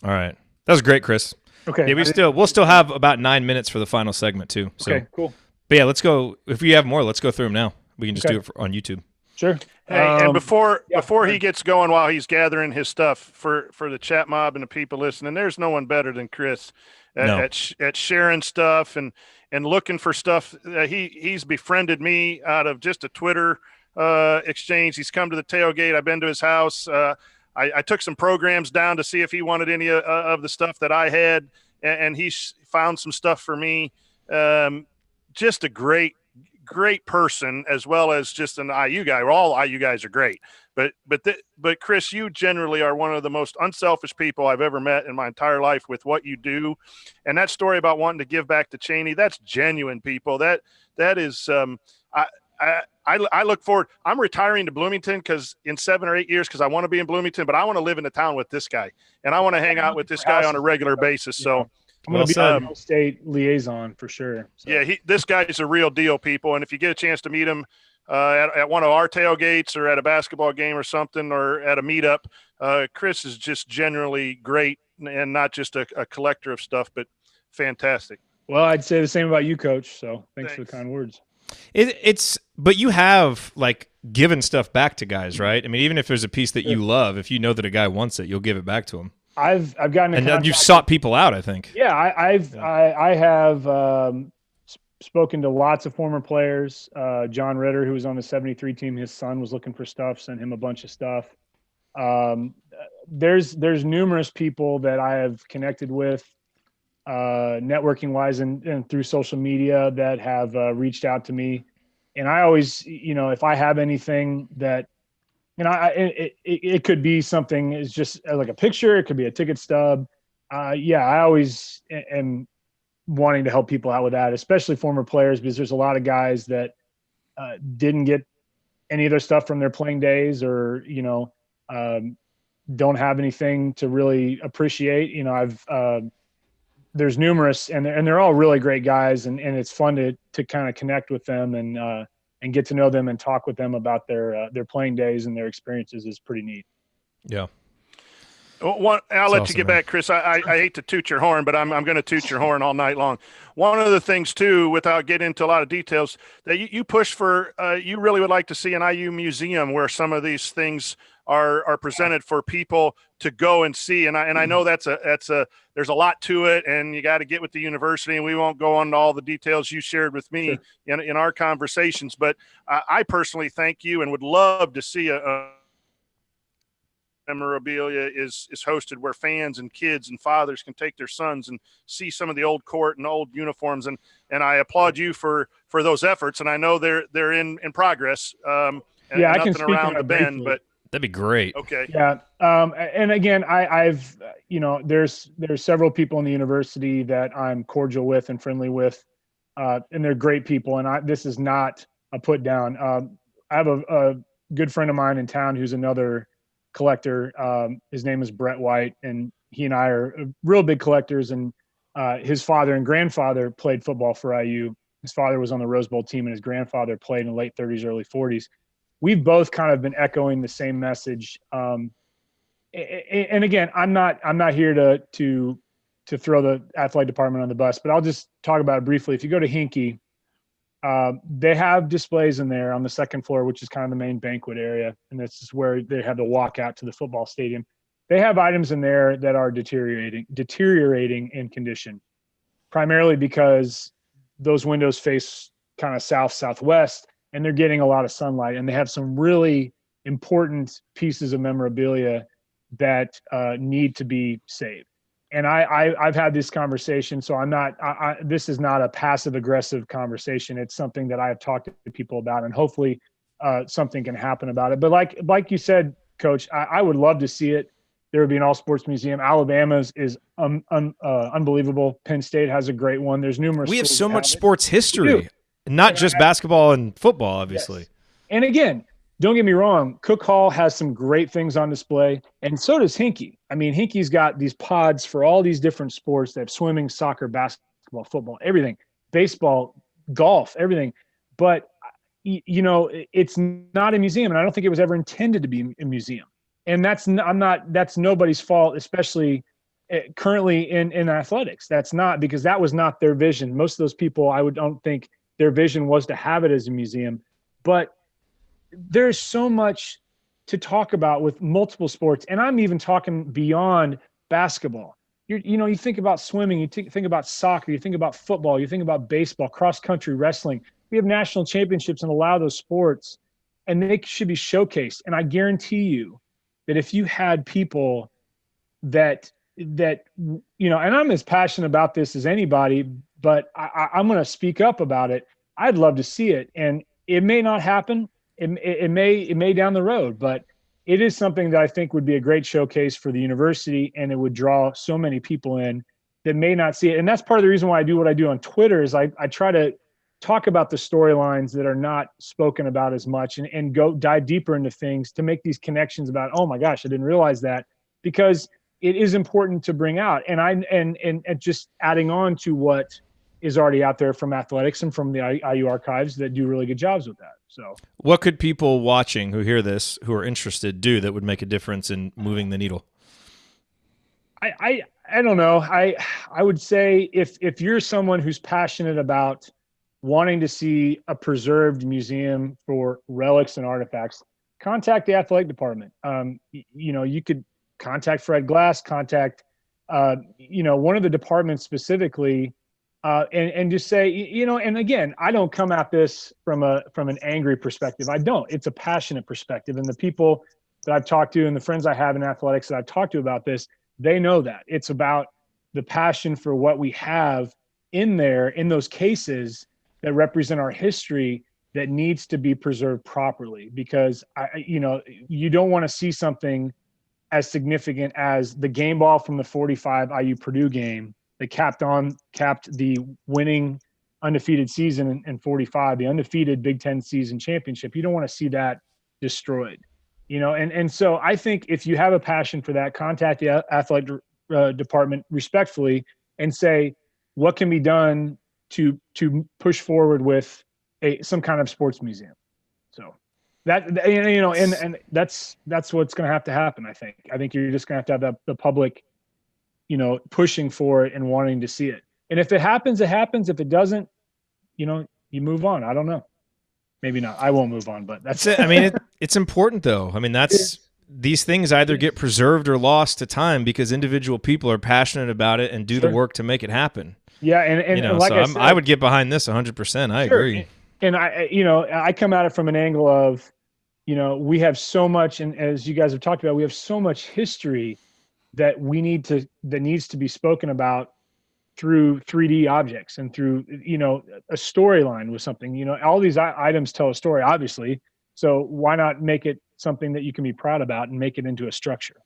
All right. That was great, Chris. Okay. Yeah, we'll still have about 9 minutes for the final segment too. So, okay, cool. But yeah, let's go. If we have more, let's go through them now. We can just do it on YouTube. Sure. Hey, and before he gets going, while he's gathering his stuff for the chat mob and the people listening, there's no one better than Chris at sharing stuff and looking for stuff. He's befriended me out of just a Twitter exchange. He's come to the tailgate. I've been to his house. I took some programs down to see if he wanted any of the stuff that I had, and he found some stuff for me. Just a great person, as well as just an IU guy. All IU guys are great, but Chris, you generally are one of the most unselfish people I've ever met in my entire life with what you do, and that story about wanting to give back to Cheney, that's genuine, people. That is I look forward. I'm retiring to Bloomington because in 7 or 8 years, because I want to be in Bloomington, but I want to live in the town with this guy, and I want to hang out with this guy on a regular basis. So I'm going to be a state liaison for sure. So. Yeah, this guy is a real deal, people. And if you get a chance to meet him at one of our tailgates or at a basketball game or something, or at a meetup, Chris is just generally great, and not just a collector of stuff, but fantastic. Well, I'd say the same about you, Coach. So thanks for the kind words. But you have given stuff back to guys, right? I mean, even if there's a piece that you love, if you know that a guy wants it, you'll give it back to him. I've gotten and then you've sought people out, I think. Yeah, I have spoken to lots of former players. John Ritter, who was on the 73 team, his son was looking for stuff, sent him a bunch of stuff. There's numerous people that I have connected with, networking wise and through social media, that have reached out to me. And I always, if I have anything that, it could be something, is just like a picture, it could be a ticket stub. I always am wanting to help people out with that, especially former players, because there's a lot of guys that didn't get any of their stuff from their playing days, or don't have anything to really appreciate. There's numerous, and they're all really great guys, and it's fun to kind of connect with them and get to know them and talk with them about their playing days and their experiences is pretty neat. Yeah. Well, I'll let you get back, Chris. I hate to toot your horn, but I'm going to toot your horn all night long. One of the things, too, without getting into a lot of details, that you push for, you really would like to see an IU museum where some of these things are presented for people to go and see. And I know there's a lot to it, and you got to get with the university, and we won't go on to all the details you shared with me in our conversations. But I personally thank you and would love to see a memorabilia is hosted where fans and kids and fathers can take their sons and see some of the old court and old uniforms. And I applaud you for those efforts. And I know they're in progress. I can speak around the bend, but that'd be great. Okay. Yeah. And again, I've there's several people in the university that I'm cordial with and friendly with, and they're great people. And this is not a put down. I have a good friend of mine in town who's another collector. His name is Brett White, and he and I are real big collectors. And his father and grandfather played football for IU. His father was on the Rose Bowl team, and his grandfather played in the late 30s, early 40s. We've both kind of been echoing the same message. And again, I'm not here to throw the athletic department on the bus, but I'll just talk about it briefly. If you go to Hinkey, they have displays in there on the second floor, which is kind of the main banquet area, and this is where they have the walk out to the football stadium. They have items in there that are deteriorating in condition, primarily because those windows face kind of southwest, and they're getting a lot of sunlight, and they have some really important pieces of memorabilia that need to be saved. And I've had this conversation, so I'm not. This is not a passive aggressive conversation. It's something that I have talked to people about, and hopefully something can happen about it. But like you said, Coach, I would love to see it. There would be an all sports museum. Alabama's is unbelievable. Penn State has a great one. There's numerous. We have so much it. sports history, not just basketball and football, obviously. Yes. And again, don't get me wrong, Cook Hall has some great things on display, and so does Hinkey. I mean, Hinkey's got these pods for all these different sports. They have swimming, soccer, basketball, football, everything, baseball, golf, everything. But, you know, it's not a museum, and I don't think it was ever intended to be a museum. And that's nobody's fault, especially currently in athletics. That's not, because that was not their vision. Most of those people, don't think their vision was to have it as a museum. But there's so much to talk about with multiple sports. And I'm even talking beyond basketball. You think about swimming, you think about soccer, you think about football, you think about baseball, cross country, wrestling. We have national championships in a lot of those sports, and they should be showcased. And I guarantee you that if you had people that, and I'm as passionate about this as anybody, but I'm going to speak up about it. I'd love to see it. And it may not happen. It may down the road, but it is something that I think would be a great showcase for the university, and it would draw so many people in that may not see it. And that's part of the reason why I do what I do on Twitter is I try to talk about the storylines that are not spoken about as much, and go dive deeper into things to make these connections about, oh my gosh, I didn't realize that, because it is important to bring out. And just adding on to what is already out there from athletics and from the IU archives that do really good jobs with that. So what could people watching who hear this, who are interested, do that would make a difference in moving the needle? I don't know. I would say if you're someone who's passionate about wanting to see a preserved museum for relics and artifacts, contact the athletic department. You could contact Fred Glass, contact one of the departments specifically, and just say, and again, I don't come at this from an angry perspective. I don't. It's a passionate perspective. And the people that I've talked to and the friends I have in athletics that I've talked to about this, they know that. It's about the passion for what we have in there, in those cases that represent our history, that needs to be preserved properly, because you don't want to see something as significant as the game ball from the 45 IU Purdue game that capped the winning undefeated season in 45, the undefeated Big Ten season championship. You don't want to see that destroyed, and so I think if you have a passion for that, contact the athletic department respectfully and say, what can be done to push forward with some kind of sports museum. So that, and that's what's going to have to happen. I think you're just going to have the public, pushing for it and wanting to see it. And if it happens, it happens. If it doesn't, you move on. I don't know. Maybe not. I won't move on, but that's it. I mean, it's important though. I mean, these things either get preserved or lost to time because individual people are passionate about it and do the work to make it happen. Yeah. And like so I said, I would get behind this 100%. I agree. And I come at it from an angle of, we have so much, and as you guys have talked about, we have so much history that needs to be spoken about through 3D objects and through, a storyline with something. All these items tell a story, obviously. So why not make it something that you can be proud about and make it into a structure?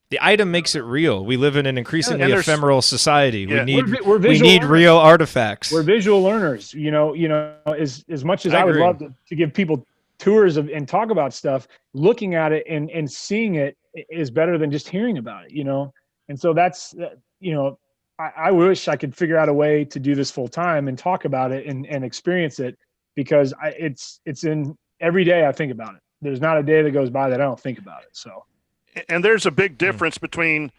The item makes it real. We live in an increasingly ephemeral society. Yeah. We need real artifacts. We're visual learners. As much as I would love to give people tours and talk about stuff, looking at it and seeing it is better than just hearing about it. And so that's I wish I could figure out a way to do this full time and talk about it and experience it, because it's in every day I think about it. There's not a day that goes by that I don't think about it. So. And there's a big difference between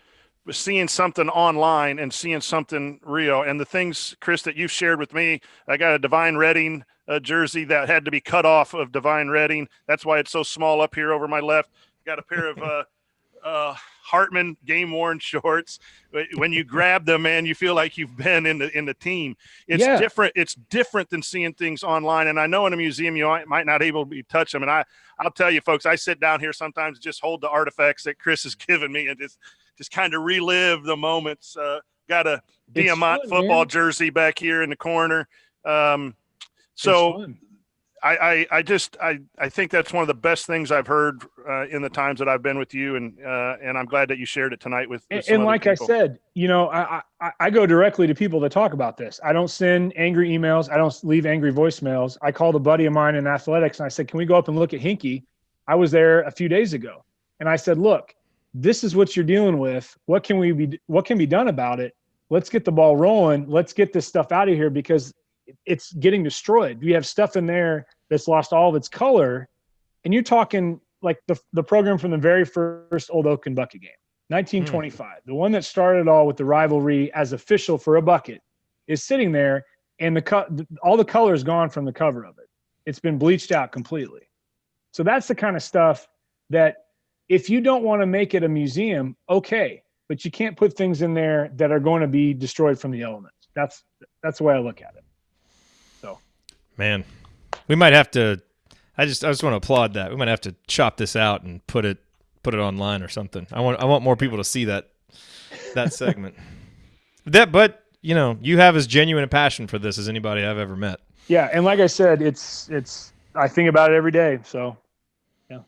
seeing something online and seeing something real. And the things, Chris, that you've shared with me, I got a Divine Redding jersey that had to be cut off of Divine Redding. That's why it's so small up here over my left. Got a pair of Hartman game worn shorts. When you grab them, man, you feel like you've been in the team. It's different. It's different than seeing things online. And I know in a museum you might not able to touch them. And I'll tell you, folks, I sit down here sometimes, just hold the artifacts that Chris has given me and just kind of relive the moments. Got a Diamant football jersey back here in the corner. I think that's one of the best things I've heard in the times that I've been with you, and I'm glad that you shared it tonight with some and other like people. I said, I go directly to people that talk about this. I don't send angry emails. I don't leave angry voicemails. I called a buddy of mine in athletics and I said, "Can we go up and look at Hinkie?" I was there a few days ago, and I said, "Look, this is what you're dealing with. What can be done about it? Let's get the ball rolling. Let's get this stuff out of here because it's getting destroyed. You have stuff in there that's lost all of its color." And you're talking like the program from the very first Old Oak and Bucket game, 1925, the one that started all with the rivalry as official for a bucket, is sitting there, and all the color is gone from the cover of it. It's been bleached out completely. So that's the kind of stuff that if you don't want to make it a museum, okay, but you can't put things in there that are going to be destroyed from the elements. That's the way I look at it. So, man, we might have to. I just want to applaud that. We might have to chop this out and put it online or something. I want more people to see that segment. But you have as genuine a passion for this as anybody I've ever met. Yeah, and like I said, it's I think about it every day. So, yeah.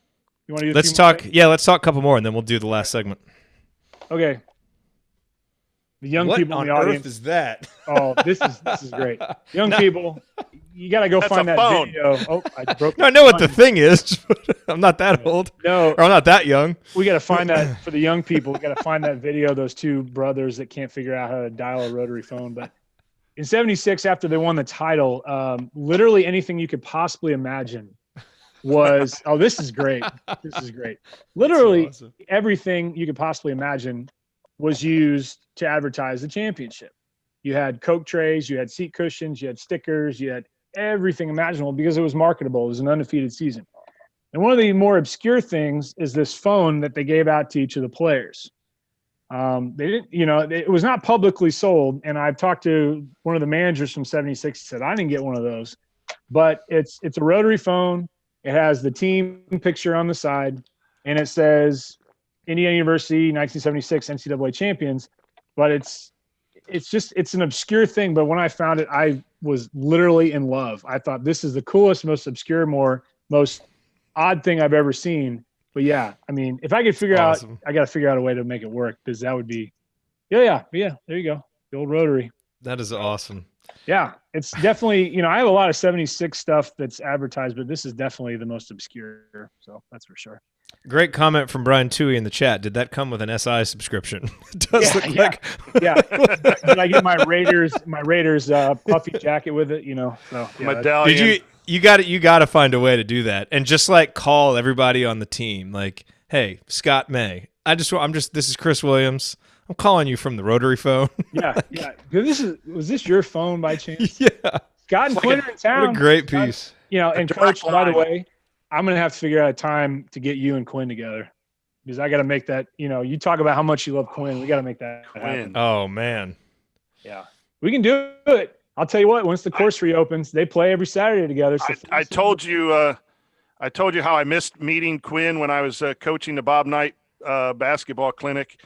You want to do? Let's talk. Yeah, let's talk a couple more, and then we'll do the last segment. Okay. The young people in the audience. What is that? Oh, this is great. Young people, you got to go find that phone. video. Oh, I broke. No, I know what the thing is. I'm not that old. No, or I'm not that young. We got to find that for the young people. We got to find that video. Those two brothers that can't figure out how to dial a rotary phone. But in '76, after they won the title, literally anything you could possibly imagine was. Oh, this is great. This is great. Literally awesome. Everything you could possibly imagine was used to advertise the championship. You had Coke trays, you had seat cushions, you had stickers, you had everything imaginable because it was marketable. It was an undefeated season. And one of the more obscure things is this phone that they gave out to each of the players. They didn't, it was not publicly sold. And I've talked to one of the managers from '76. He said, "I didn't get one of those," but it's a rotary phone. It has the team picture on the side, and it says Indiana University 1976 NCAA champions. But it's an obscure thing. But when I found it, I was literally in love. I thought this is the coolest, most obscure, most odd thing I've ever seen. But yeah, I mean, if I could figure out, I got to figure out a way to make it work because that would be, yeah. There you go. The old rotary. That is awesome. Yeah, it's definitely, I have a lot of '76 stuff that's advertised, but this is definitely the most obscure. So that's for sure. Great comment from Brian Toohey in the chat. Did that come with an SI subscription? It does look like. Yeah. Did I get my Raiders puffy jacket with it? So yeah, medallion. Did you got to find a way to do that and just like call everybody on the team like, "Hey, Scott May, this is Chris Williams. I'm calling you from the rotary phone." Yeah. Was this your phone by chance? Yeah. Scott and Quinn are in town. What a great piece. And Coach, by the way, I'm going to have to figure out a time to get you and Quinn together because I got to make that, you talk about how much you love Quinn. We got to make that happen. Oh, man. Yeah. We can do it. I'll tell you what, once the course reopens, they play every Saturday together. So I told you how I missed meeting Quinn when I was coaching the Bob Knight basketball clinic.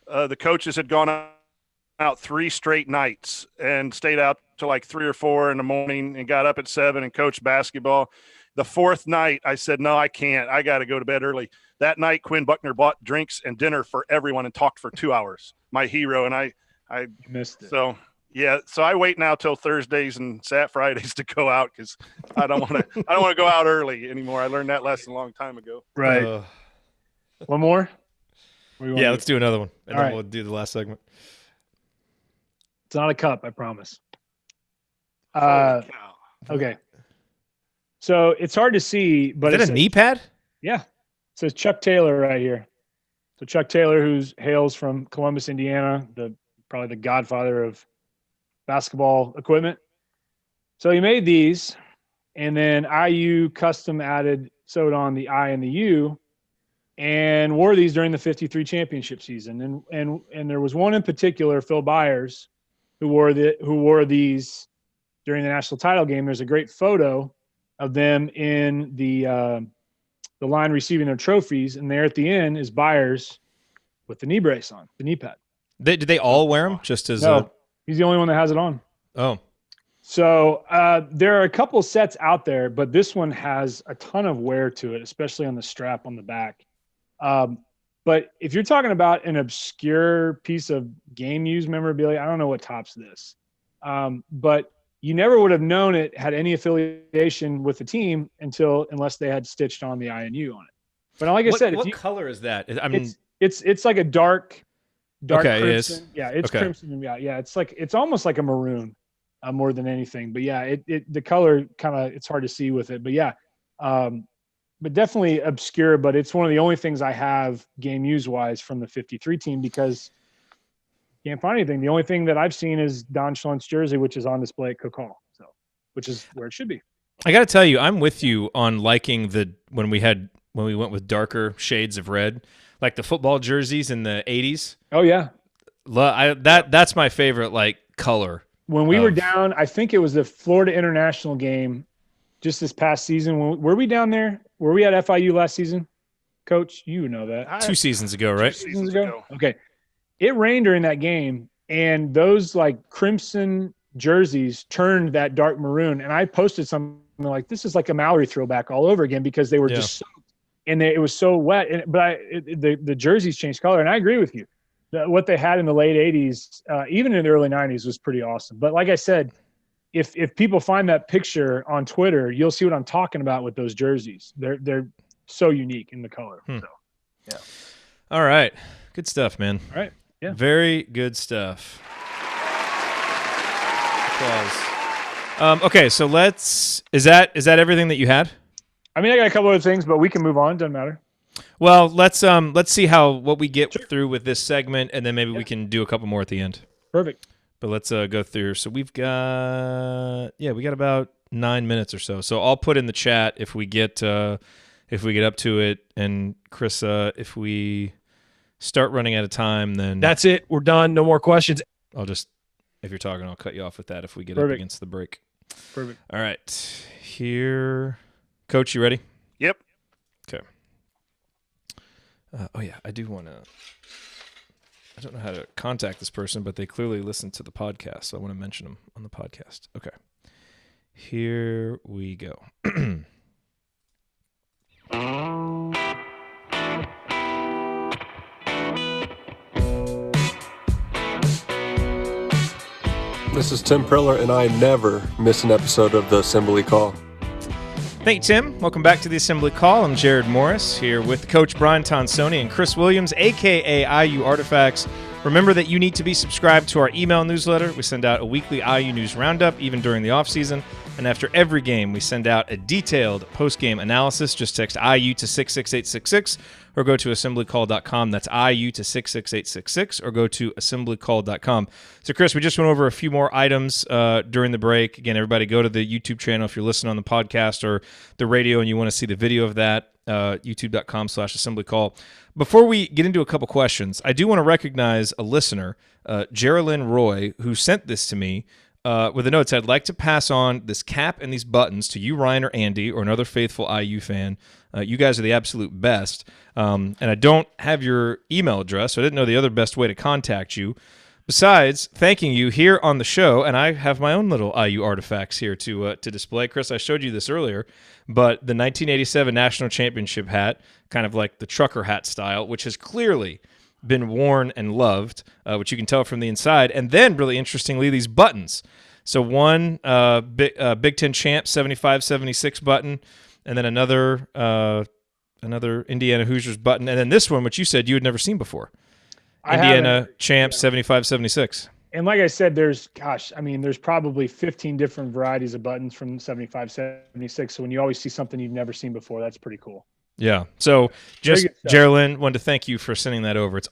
The coaches had gone out 3 straight nights and stayed out till like 3 or 4 in the morning and got up at 7 and coached basketball. The 4th night, I said, "No, I can't. I got to go to bed early." That night, Quinn Buckner bought drinks and dinner for everyone and talked for 2 hours. My hero, and I missed it. So yeah, so I wait now till Thursdays and Fridays to go out because I don't want to go out early anymore. I learned that lesson a long time ago. Right. One more. Yeah, let's do another one, and All then right. we'll do the last segment. It's not a cup, I promise. Holy cow. Okay. So it's hard to see, but Is that a knee pad? Yeah. It says Chuck Taylor right here. So Chuck Taylor, who hails from Columbus, Indiana, probably the godfather of basketball equipment. So he made these, and then IU custom sewed on the I and the U and wore these during the 53 championship season. And there was one in particular, Phil Byers, who wore these during the national title game. There's a great photo of them in the line receiving their trophies, and there at the end is Byers with the knee brace on, the knee pad. Did they all wear them? Just as no, he's the only one that has it on. Oh. So there are a couple sets out there, but this one has a ton of wear to it, especially on the strap on the back. But if you're talking about an obscure piece of game used memorabilia, I don't know what tops this. But you never would have known it had any affiliation with the team unless they had stitched on the INU on it. But like I said, what color is that? I mean, it's like a dark okay, crimson. it is. Yeah, it's okay. Crimson. Yeah, it's almost like a maroon more than anything. But yeah, the color kind of, it's hard to see with it. But yeah, but definitely obscure. But it's one of the only things I have game use wise from the 53 team because can't find anything. The only thing that I've seen is Don Schlunt's jersey, which is on display at Cook Hall, so which is where it should be. I got to tell you, I'm with you on liking when we went with darker shades of red, like the football jerseys in the 80s. Oh yeah, that's my favorite like color. When we were down, I think it was the Florida International game just this past season. Were we down there? Were we at FIU last season? Coach, you know that. 2 seasons ago, right? 2 seasons ago? Okay. It rained during that game, and those like crimson jerseys turned that dark maroon. And I posted something like, this is like a Mallory throwback all over again because they were just soaked and it was so wet. The jerseys changed color. And I agree with you. What they had in the late 80s, even in the early 90s, was pretty awesome. But like I said, if people find that picture on Twitter, you'll see what I'm talking about with those jerseys. They're so unique in the color. So, yeah. All right. Good stuff, man. All right. Yeah. Very good stuff. Applause. Okay, so is that everything that you had? I mean, I got a couple other things, but we can move on. Doesn't matter. Well, let's see what we get through with this segment, and then maybe we can do a couple more at the end. Perfect. But let's go through. So we got about 9 minutes or so. So I'll put in the chat if we get up to it, and Chris, if we start running out of time, then that's it. We're done. No more questions. If you're talking, I'll cut you off with that if we get Perfect. up against the break. Perfect. All right. Here. Coach, you ready? Yep. Okay. I do want to. I don't know how to contact this person, but they clearly listen to the podcast, so I want to mention them on the podcast. Okay. Here we go. This is Tim Priller, and I never miss an episode of the Assembly Call. Thank you, Tim. Welcome back to the Assembly Call. I'm Jared Morris here with Coach Brian Tonsoni and Chris Williams, a.k.a. IU Artifacts. Remember that you need to be subscribed to our email newsletter. We send out a weekly IU news roundup, even during the offseason. And after every game, we send out a detailed post-game analysis. Just text IU to 66866 or go to assemblycall.com. That's IU to 66866 or go to assemblycall.com. So, Chris, we just went over a few more items during the break. Again, everybody go to the YouTube channel if you're listening on the podcast or the radio and you want to see the video of that, youtube.com/assemblycall. Before we get into a couple questions, I do want to recognize a listener, Geraldine Roy, who sent this to me with a note. I'd like to pass on this cap and these buttons to you, Ryan or Andy, or another faithful IU fan. You guys are the absolute best. And I don't have your email address, so I didn't know the other best way to contact you. Besides thanking you here on the show, and I have my own little IU artifacts here to display. Chris, I showed you this earlier, but the 1987 National Championship hat, kind of like the trucker hat style, which has clearly been worn and loved, which you can tell from the inside. And then, really interestingly, these buttons. So one Big Ten Champ 75-76 button, and then another Indiana Hoosiers button, and then this one, which you said you had never seen before. Indiana Champ 75-76. And like I said, there's probably 15 different varieties of buttons from 75-76. So when you always see something you've never seen before, that's pretty cool. Yeah. So just Geraldine, wanted to thank you for sending that over. It's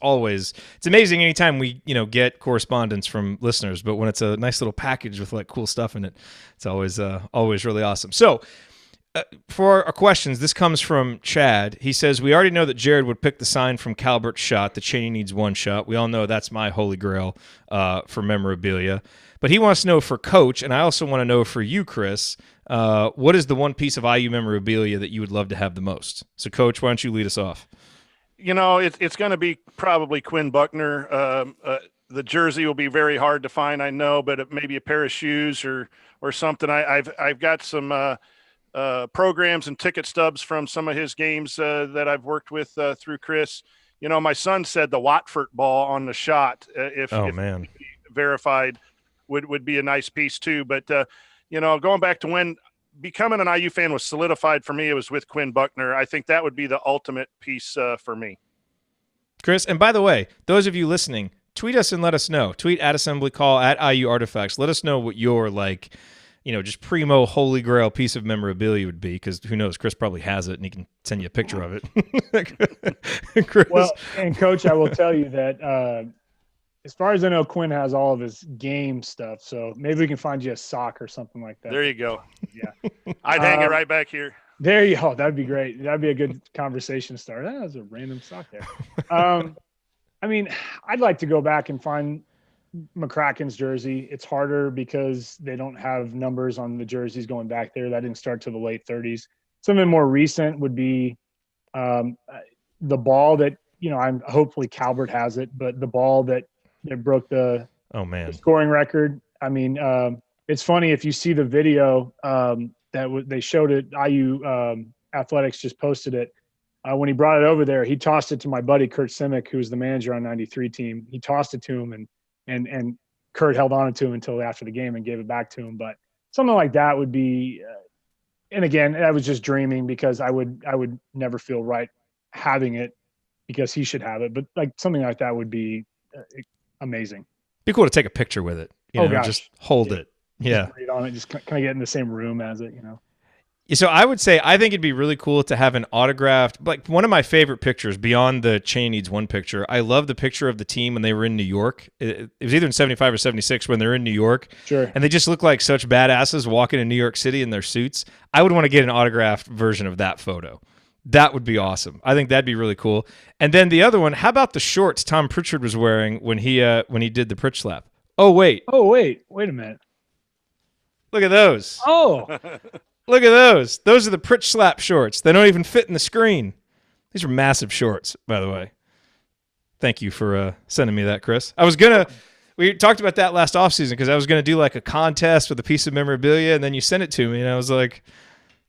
amazing anytime we, get correspondence from listeners, but when it's a nice little package with like cool stuff in it, it's always really awesome. So For our questions, this comes from Chad. He says, we already know that Jared would pick the sign from Calbert's shot, the Cheney needs one shot. We all know that's my holy grail for memorabilia. But he wants to know for Coach, and I also want to know for you, Chris, what is the one piece of IU memorabilia that you would love to have the most? So, Coach, why don't you lead us off? It's going to be probably Quinn Buckner. The jersey will be very hard to find, I know, but maybe a pair of shoes or something. I've got some programs and ticket stubs from some of his games that I've worked with through Chris. My son said the Watford ball on the shot, if verified, would be a nice piece too. But going back to when becoming an IU fan was solidified for me, it was with Quinn Buckner. I think that would be the ultimate piece for me. Chris, and by the way, those of you listening, tweet us and let us know. Tweet at Assembly Call, at IU Artifacts. Let us know what your just primo holy grail piece of memorabilia would be, because who knows, Chris probably has it and he can send you a picture of it. Chris. Well, and Coach, I will tell you that as far as I know, Quinn has all of his game stuff, so maybe we can find you a sock or something like that. There you go. Yeah. I'd hang it right back here. There you go. That'd be great. That'd be a good conversation starter. That was a random sock there. I'd like to go back and find McCracken's jersey. It's harder because they don't have numbers on the jerseys going back there. That didn't start to the late 30s. Something more recent would be the ball that, I'm hopefully Calvert has it, but the ball that broke the scoring record. It's funny if you see the video they showed it. IU Athletics just posted it. When he brought it over there, he tossed it to my buddy Kurt Simic, who was the manager on '93 team. He tossed it to him, and Kurt held on to him until after the game and gave it back to him. But something like that would be, and again, I was just dreaming because I would never feel right having it because he should have it. But like something like that would be amazing. Be cool to take a picture with it. Just hold it. Yeah. Just read on it. Just kind of get in the same room as it. So I would say I think it'd be really cool to have an autographed, like one of my favorite pictures beyond the Cheney needs one picture. I love the picture of the team when they were in New York. It was either in 75 or 76 when they're in New York. Sure. And they just look like such badasses walking in New York City in their suits. I would want to get an autographed version of that photo. That would be awesome. I think that'd be really cool. And then the other one, how about the shorts Tom Pritchard was wearing when he did the Pritch slap? Oh, wait a minute. Look at those. Oh, look at those. Those are the Pritch slap shorts. They don't even fit in the screen. These are massive shorts, by the way. Thank you for sending me that, Chris. We talked about that last offseason because I was going to do like a contest with a piece of memorabilia, and then you sent it to me, and I was like,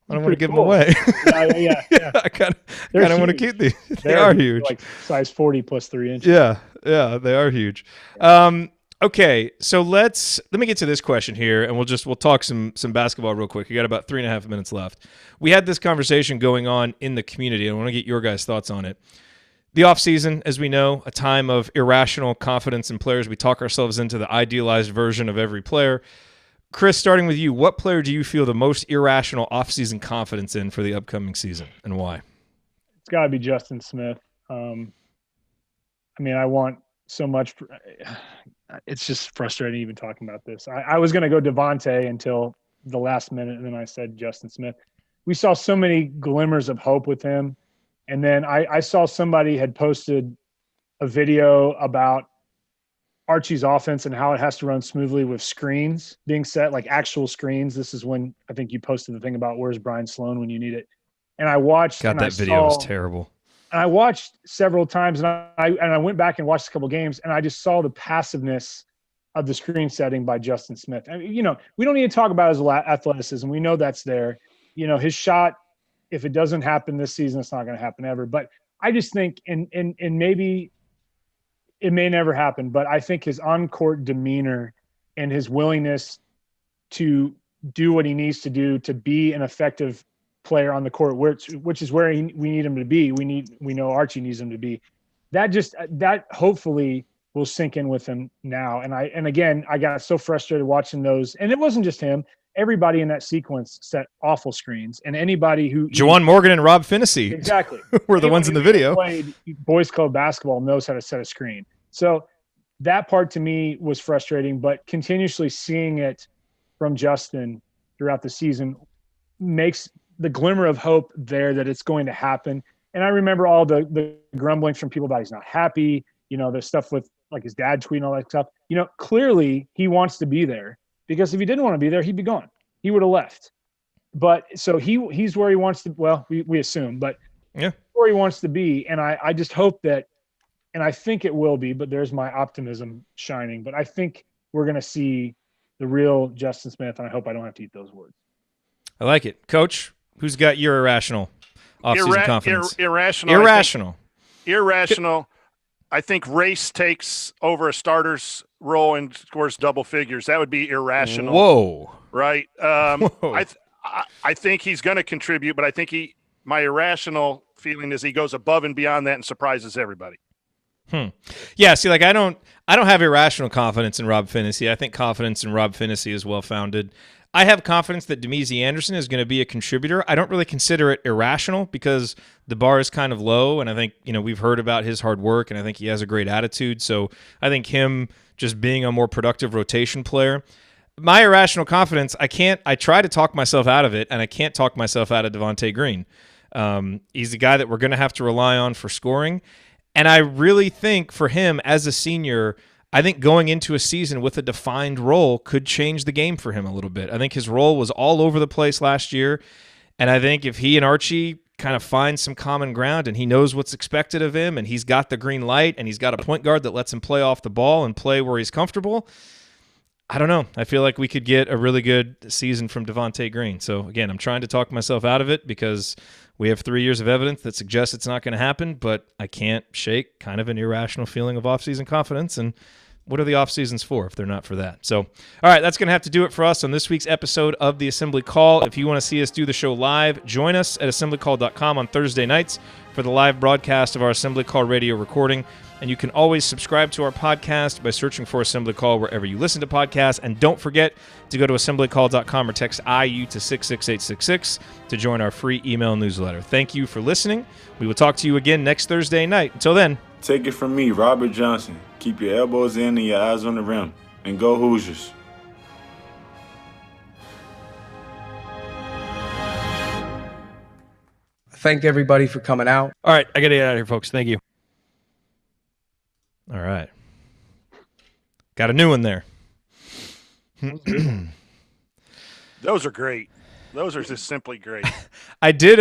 I don't want to give them away. Yeah. I kind of want to keep these. They are huge. Like size 40 plus 3 inches. Yeah, they are huge. Okay, so let me get to this question here, and we'll talk some basketball real quick. We got about 3.5 minutes left. We had this conversation going on in the community, and I want to get your guys' thoughts on it. The offseason, as we know, a time of irrational confidence in players. We talk ourselves into the idealized version of every player. Chris, starting with you, what player do you feel the most irrational offseason confidence in for the upcoming season, and why? It's got to be Justin Smith. I want so much. It's just frustrating even talking about this. I was going to go Devontae until the last minute, and then I said Justin Smith. We saw so many glimmers of hope with him. And then I saw somebody had posted a video about Archie's offense and how it has to run smoothly with screens being set, like actual screens. This is when I think you posted the thing about where's Brian Sloan when you need it. And I watched. God, that video was terrible. And I watched several times, and I went back and watched a couple games, and I just saw the passiveness of the screen setting by Justin Smith. We don't need to talk about his athleticism. We know that's there. His shot, if it doesn't happen this season, it's not going to happen ever. But I just think, and maybe it may never happen, but I think his on-court demeanor and his willingness to do what he needs to do to be an effective player on the court, which is where we need him to be. We know Archie needs him to be. That hopefully will sink in with him now. And again, I got so frustrated watching those, and it wasn't just him. Everybody in that sequence set awful screens, and anybody who Juwan Morgan and Rob Finney exactly were the ones in the video. Played boys club basketball knows how to set a screen. So that part to me was frustrating, but continuously seeing it from Justin throughout the season makes the glimmer of hope there that it's going to happen. And I remember all the grumblings from people about he's not happy, the stuff with like his dad tweeting all that stuff. Clearly he wants to be there, because if he didn't want to be there, he'd be gone. He would have left. But so he's where he wants to, well, we assume, but yeah, where he wants to be. And I just hope that, and I think it will be, but there's my optimism shining, but I think we're going to see the real Justin Smith, and I hope I don't have to eat those words. I like it. Coach, who's got your irrational offseason confidence? Irrational. Irrational. I think Race takes over a starter's role and scores double figures. That would be irrational. Whoa. Right. Whoa. I think he's going to contribute, but I think my irrational feeling is he goes above and beyond that and surprises everybody. Yeah, see, like I don't have irrational confidence in Rob Finney. I think confidence in Rob Finney is well-founded. I have confidence that Demezy Anderson is going to be a contributor. I don't really consider it irrational because the bar is kind of low, and I think, we've heard about his hard work, and I think he has a great attitude. So I think him just being a more productive rotation player. My irrational confidence, I try to talk myself out of it, and I can't talk myself out of Devontae Green. He's the guy that we're going to have to rely on for scoring. And I really think for him as a senior, I think going into a season with a defined role could change the game for him a little bit. I think his role was all over the place last year. And I think if he and Archie kind of find some common ground and he knows what's expected of him and he's got the green light and he's got a point guard that lets him play off the ball and play where he's comfortable, I don't know. I feel like we could get a really good season from Devontae Green. So, again, I'm trying to talk myself out of it because we have 3 years of evidence that suggests it's not going to happen, but I can't shake kind of an irrational feeling of offseason confidence. And what are the off seasons for if they're not for that? So, all right, that's going to have to do it for us on this week's episode of the Assembly Call. If you want to see us do the show live, join us at assemblycall.com on Thursday nights for the live broadcast of our Assembly Call radio recording. And you can always subscribe to our podcast by searching for Assembly Call wherever you listen to podcasts. And don't forget to go to assemblycall.com or text IU to 66866 to join our free email newsletter. Thank you for listening. We will talk to you again next Thursday night. Until then. Take it from me, Robert Johnson. Keep your elbows in and your eyes on the rim. And go Hoosiers. Thank everybody for coming out. All right, I got to get out of here, folks. Thank you. All right. Got a new one there. Those are great. Those are just simply great. I did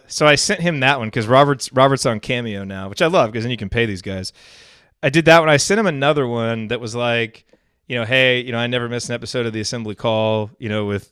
so I sent him that one because Robert's on Cameo now, which I love because then you can pay these guys. I did that one. I sent him another one that was like, hey, I never miss an episode of the Assembly Call, with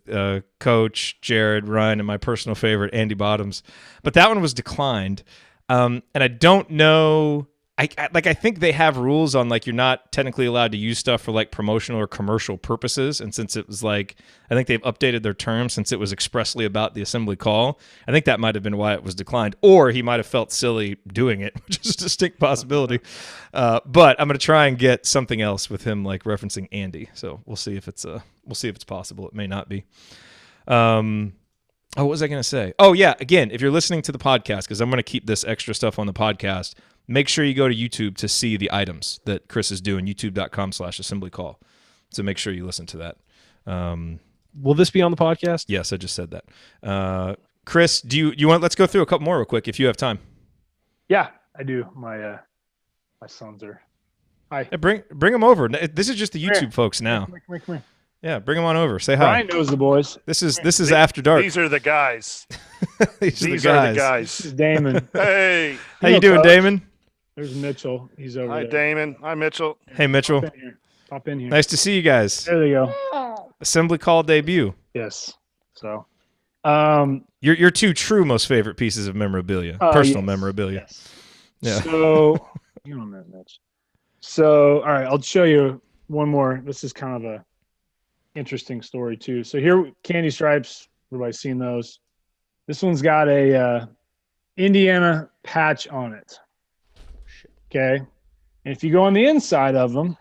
Coach, Jared, Ryan, and my personal favorite, Andy Bottoms. But that one was declined. And I don't know. I think they have rules on like you're not technically allowed to use stuff for like promotional or commercial purposes. And since it was like, I think they've updated their terms since it was expressly about the Assembly Call. I think that might have been why it was declined, or he might have felt silly doing it, which is a distinct possibility. But I'm going to try and get something else with him like referencing Andy. So we'll see if it's possible. It may not be. What was I going to say? Oh yeah. Again, if you're listening to the podcast, because I'm going to keep this extra stuff on the podcast, make sure you go to YouTube to see the items that Chris is doing, youtube.com/assemblycall. So make sure you listen to that. Will this be on the podcast? Yes, I just said that. Chris, do you want, let's go through a couple more real quick if you have time. Yeah, I do. My sons are, hi. Hey, bring them over. This is just the YouTube folks now. Come here. Yeah, bring them on over. Say hi. Ryan knows the boys. This is After Dark. These are the guys. These are the guys. This is Damon. Hey. How you doing, Damon? There's Mitchell. He's over there. Hi, Damon. Hi, Mitchell. Hey, Mitchell. Pop in here. Nice to see you guys. There they go. Assembly Call debut. Yes. So, your two true most favorite pieces of memorabilia, personal memorabilia. Yes. Yeah. So, you don't know much. So, all right, I'll show you one more. This is kind of a interesting story too. So here, candy stripes. Everybody's seen those. This one's got a Indiana patch on it. Okay. And if you go on the inside of them,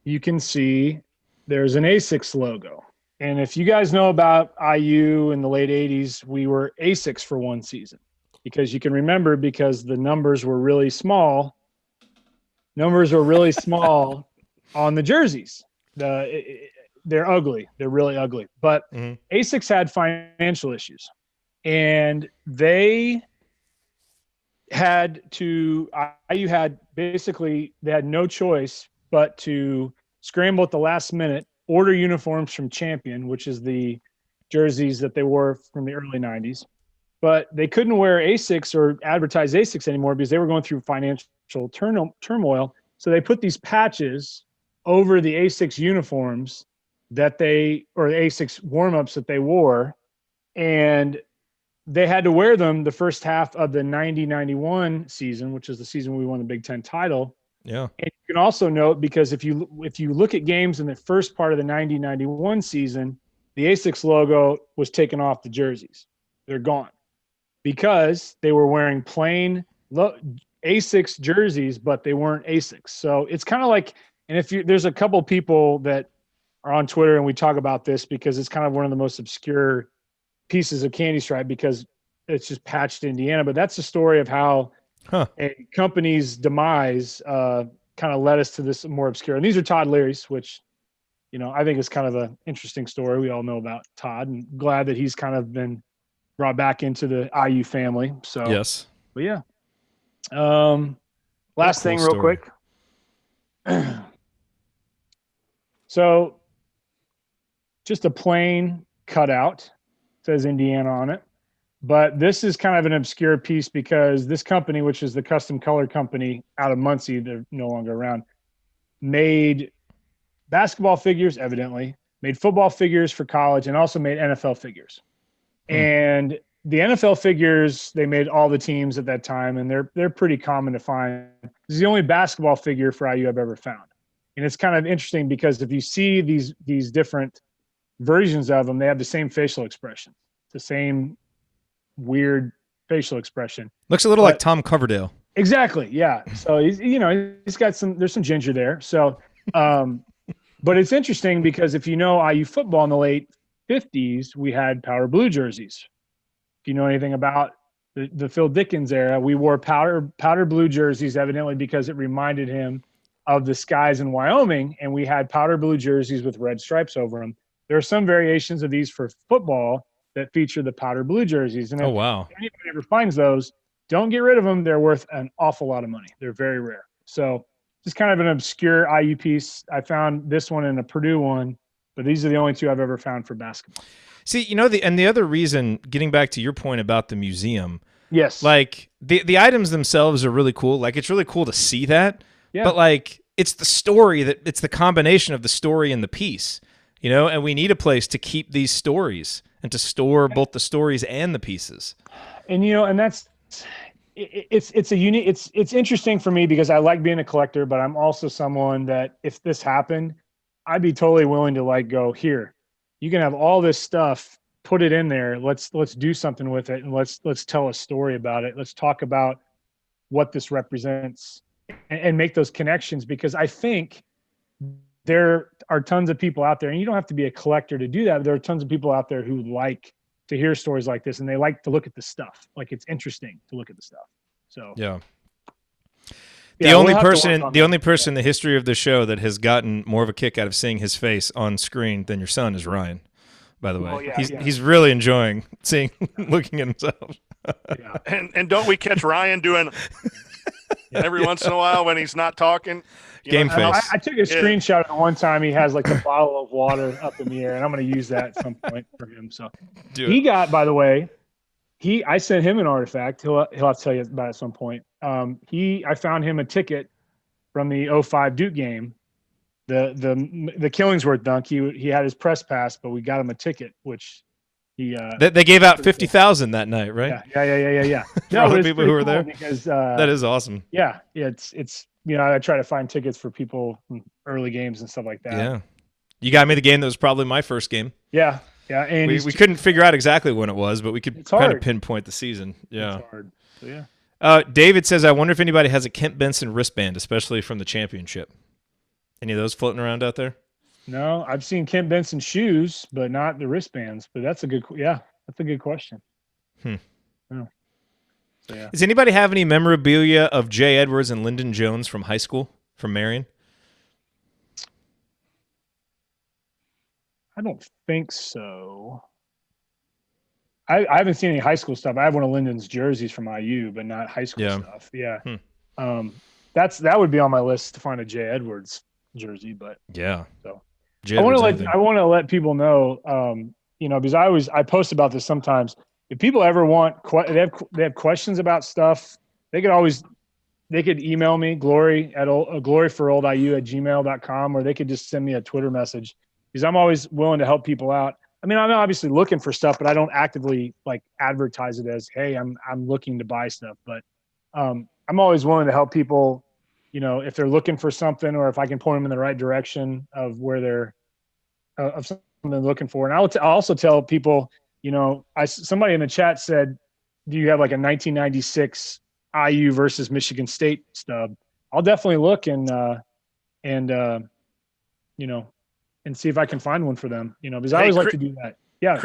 you can see there's an ASICS logo. And if you guys know about IU in the late 80s, we were ASICS for one season because you can remember because the numbers were really small. Numbers were really small on the jerseys. they're ugly. They're really ugly. But ASICS had financial issues, and they had to. IU had basically they had no choice but to scramble at the last minute, order uniforms from Champion, which is the jerseys that they wore from the early 90s. But they couldn't wear ASICS or advertise ASICS anymore because they were going through financial turmoil. So they put these patches over the ASICS uniforms or the ASICS warm-ups that they wore. And they had to wear them the first half of the 90-91 season, which is the season we won the Big Ten title. Yeah. And you can also note, because if you look at games in the first part of the 90-91 season, the ASICS logo was taken off the jerseys. They're gone because they were wearing plain ASICS jerseys, but they weren't ASICS. So it's kind of like, and there's a couple people that are on Twitter and we talk about this because it's kind of one of the most obscure pieces of candy stripe because it's just patched Indiana. But that's the story of how a company's demise kind of led us to this more obscure. And these are Todd Leary's, which, I think is kind of an interesting story. We all know about Todd, and glad that he's kind of been brought back into the IU family. So yes, but yeah. Last thing, real quick. So, just a plain cutout says Indiana on it, but this is kind of an obscure piece because this company, which is the Custom Color Company out of Muncie, they're no longer around, made basketball figures, evidently, made football figures for college, and also made NFL figures. And the NFL figures, they made all the teams at that time, and they're pretty common to find. This is the only basketball figure for IU I've ever found. And it's kind of interesting because if you see these different versions of them, they have the same facial expression, the same weird facial expression. Looks a little like Tom Coverdale. Exactly, yeah. So he's got there's some ginger there. So but it's interesting because if you know IU football in the late 50s, we had powder blue jerseys. If you know anything about the Phil Dickens era, we wore powder blue jerseys, evidently because it reminded him of the skies in Wyoming, and we had powder blue jerseys with red stripes over them. There are some variations of these for football that feature the powder blue jerseys. And if anybody ever finds those, don't get rid of them. They're worth an awful lot of money. They're very rare. So just kind of an obscure IU piece. I found this one and a Purdue one, but these are the only two I've ever found for basketball. See, the other reason, getting back to your point about the museum, yes, like the items themselves are really cool. Like it's really cool to see that, but like it's the story it's the combination of the story and the piece, and we need a place to keep these stories and to store both the stories and the pieces. And and that's it's a unique. It's interesting for me because I like being a collector, but I'm also someone that if this happened, I'd be totally willing to go here. You can have all this stuff, put it in there. Let's do something with it, and let's tell a story about it. Let's talk about what this represents and make those connections, because I think there are tons of people out there, and you don't have to be a collector to do that. But there are tons of people out there who like to hear stories like this, and they like to look at the stuff. Like it's interesting to look at the stuff. So yeah. The only person in the history of the show that has gotten more of a kick out of seeing his face on screen than your son is Ryan, by the way. Oh, yeah, he's really enjoying looking at himself. Yeah. And don't we catch Ryan doing every once in a while when he's not talking? Game face. I took a screenshot of one time he has a bottle of water up in the air, and I'm going to use that at some point for him. So he got, by the way, I sent him an artifact. He'll have to tell you about it at some point. I found him a ticket from the 05 Duke game, the Killingsworth dunk. He had his press pass, but we got him a ticket, which he they gave out 50,000 that night, right? Yeah. For all the people who were there, because that is awesome. Yeah, it's I try to find tickets for people from early games and stuff like that. Yeah, you got me the game that was probably my first game. Yeah, and we couldn't figure out exactly when it was, but we could kind of pinpoint the season. Yeah, it's hard. So, yeah. David says, I wonder if anybody has a Kent Benson wristband, especially from the championship. Any of those floating around out there? No, I've seen Kent Benson shoes, but not the wristbands. But that's a good question. Yeah. So, yeah. Does anybody have any memorabilia of Jay Edwards and Lyndon Jones from high school, from Marion? I don't think so. I haven't seen any high school stuff. I have one of Lyndon's jerseys from IU, but not high school stuff. Yeah. That would be on my list to find a Jay Edwards jersey, but yeah. So Jay I want Edwards, to let people know, because I post about this sometimes. If people ever want, they have questions about stuff, they could email me gloryforoldIU@gmail.com, or they could just send me a Twitter message, because I'm always willing to help people out. I mean, I'm obviously looking for stuff, but I don't actively like advertise it as, hey, I'm looking to buy stuff. But I'm always willing to help people, if they're looking for something, or if I can point them in the right direction of where they're of something they're looking for. And I'll also tell people, somebody in the chat said, do you have like a 1996 IU versus Michigan State stub? I'll definitely look and see if I can find one for them, because I always like to do that. Yeah.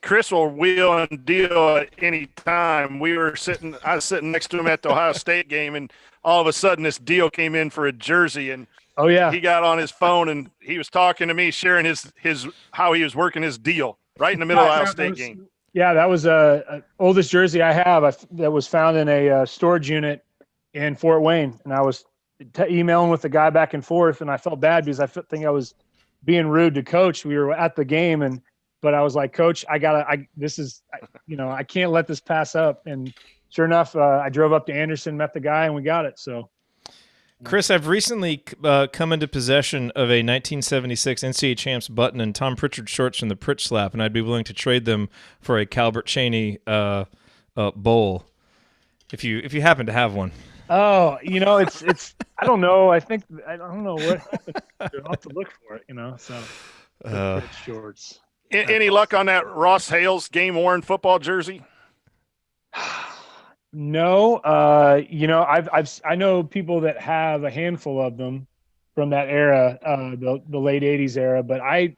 Chris will wheel and deal at any time. I was sitting next to him at the Ohio State game, and all of a sudden this deal came in for a jersey, and he got on his phone and he was talking to me, sharing his how he was working his deal right in the middle of the Ohio State game. Yeah, that was oldest jersey I have. That was found in a storage unit in Fort Wayne, and I was emailing with the guy back and forth, and I felt bad because I think I was being rude to Coach. We were at the game, but I was like, Coach, I can't let this pass up. And sure enough, I drove up to Anderson, met the guy, and we got it. So, Chris, I've recently come into possession of a 1976 NCAA Champs button and Tom Pritchard shorts from the Pritch Slap, and I'd be willing to trade them for a Calbert Cheney bowl if you happen to have one. Oh, it's I don't know. I don't know what happened. I'll have to look for it, So shorts. Any luck on that Ross Hales game-worn football jersey? No. I know people that have a handful of them from that era, the late 80s era, but I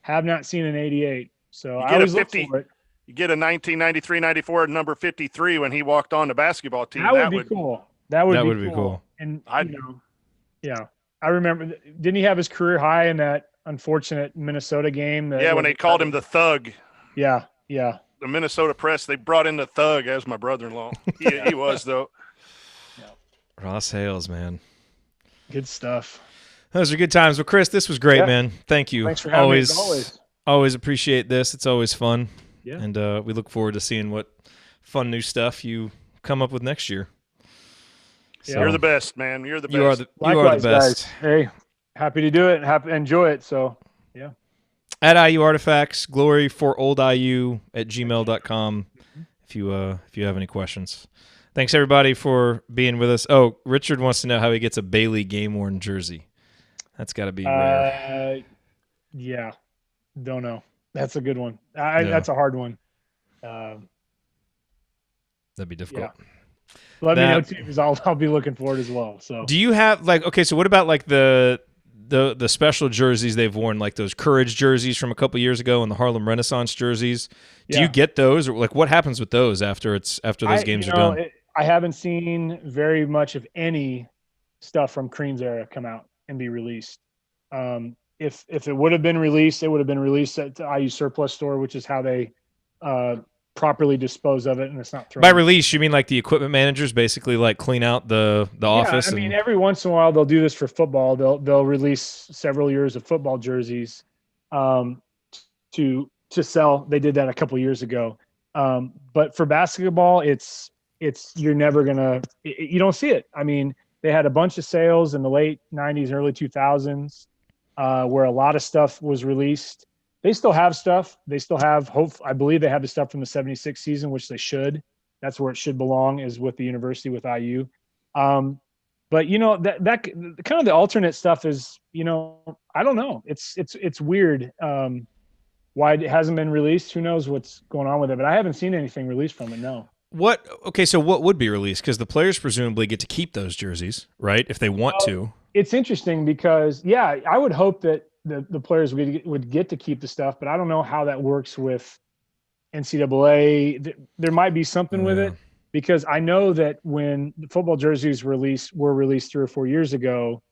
have not seen an 88. So I always look for it. You get a 1993-94 number 53 when he walked on the basketball team. That would be cool. That would be cool. And I remember. Didn't he have his career high in that unfortunate Minnesota game? When they called him the Thug. Yeah. The Minnesota press, they brought in the Thug as my brother-in-law. He was though. Yeah. Ross Hales, man. Good stuff. Those are good times. Well, Chris, this was great, man. Thank you. Thanks for having me. Always appreciate this. It's always fun. Yeah. And we look forward to seeing what fun new stuff you come up with next year. So, you're the best, man. You're the best. You are the best. Guys. Hey, happy to do it and enjoy it. So, yeah. At IU Artifacts, gloryforoldIU@gmail.com if you have any questions. Thanks, everybody, for being with us. Oh, Richard wants to know how he gets a Bailey game-worn jersey. That's got to be rare. Yeah. Don't know. That's a good one. That's a hard one. That'd be difficult. Yeah. Let me know too, because I'll be looking for it as well. So, do you have so what about like the special jerseys they've worn, like those Courage jerseys from a couple years ago and the Harlem Renaissance jerseys? Do you get those, or like what happens with those after those games are done? I haven't seen very much of any stuff from Crean's era come out and be released. If it would have been released, it would have been released at the IU Surplus Store, which is how they properly dispose of it, and it's not thrown. By release, you mean like the equipment managers basically like clean out the office? I mean, every once in a while they'll do this for football. They'll release several years of football jerseys to sell. They did that a couple years ago. But for basketball, it's you're never gonna, you don't see it. I mean, they had a bunch of sales in the late 90s, early 2000s where a lot of stuff was released. They still have stuff. They still have I believe they have the stuff from the 76 season, which they should. That's where it should belong, is with the university, with IU. But that kind of the alternate stuff is, I don't know. It's weird. Why it hasn't been released? Who knows what's going on with it? But I haven't seen anything released from it. No. So what would be released? Because the players presumably get to keep those jerseys, right? If they want to. It's interesting because, I would hope that the players would get to keep the stuff, but I don't know how that works with NCAA. There might be something with it, because I know that when the football jerseys were released 3 or 4 years ago,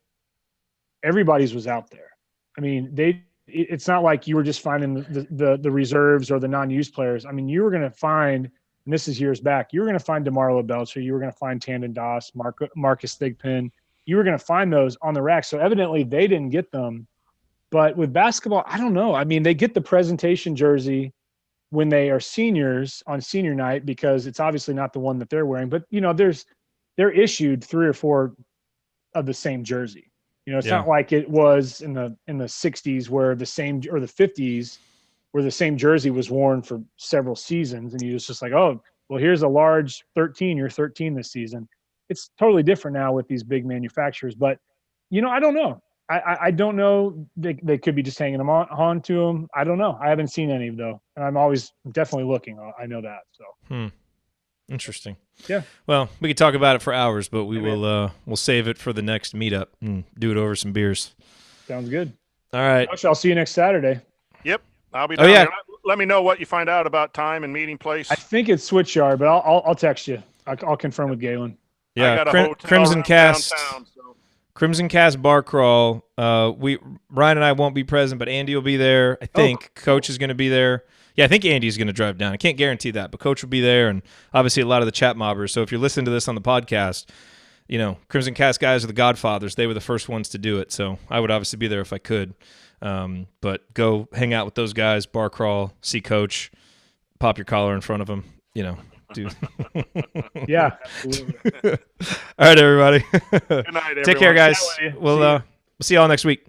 everybody's was out there. I mean, they it's not like you were just finding the reserves or the non-used players. I mean, you were going to find, and this is years back, you were going to find DeMarlo Belcher, you were going to find Tandon Doss, Marcus Thigpen. You were going to find those on the rack. So evidently they didn't get them. But with basketball, I don't know. I mean, they get the presentation jersey when they are seniors on senior night because it's obviously not the one that they're wearing. But, they're issued 3 or 4 of the same jersey. It's not like it was in the 60s where the same, or the 50s where the same jersey was worn for several seasons. And you was just like, oh, well, here's a large 13. You're 13 this season. It's totally different now with these big manufacturers. But, I don't know. I don't know. They could be just hanging them on to them. I don't know. I haven't seen any, though. And I'm always definitely looking. I know that. So. Interesting. Yeah. Well, we could talk about it for hours, but we'll save it for the next meetup and do it over some beers. Sounds good. All right. Coach, I'll see you next Saturday. Yep. I'll be down there. Let me know what you find out about time and meeting place. I think it's Switchyard, but I'll text you. I'll confirm with Galen. Yeah. I got a hotel Crimson Cast. downtown, so. Crimson Cast bar crawl. Ryan and I won't be present, but Andy will be there. I think Coach is going to be there. Yeah, I think Andy's going to drive down. I can't guarantee that, but Coach will be there, and obviously a lot of the chat mobbers. So if you're listening to this on the podcast, Crimson Cast guys are the godfathers. They were the first ones to do it, so I would obviously be there if I could. But go hang out with those guys, bar crawl, see Coach, pop your collar in front of him, do. Yeah, absolutely. All right, everybody. Good night, everyone. Take care, guys. We'll see y'all next week.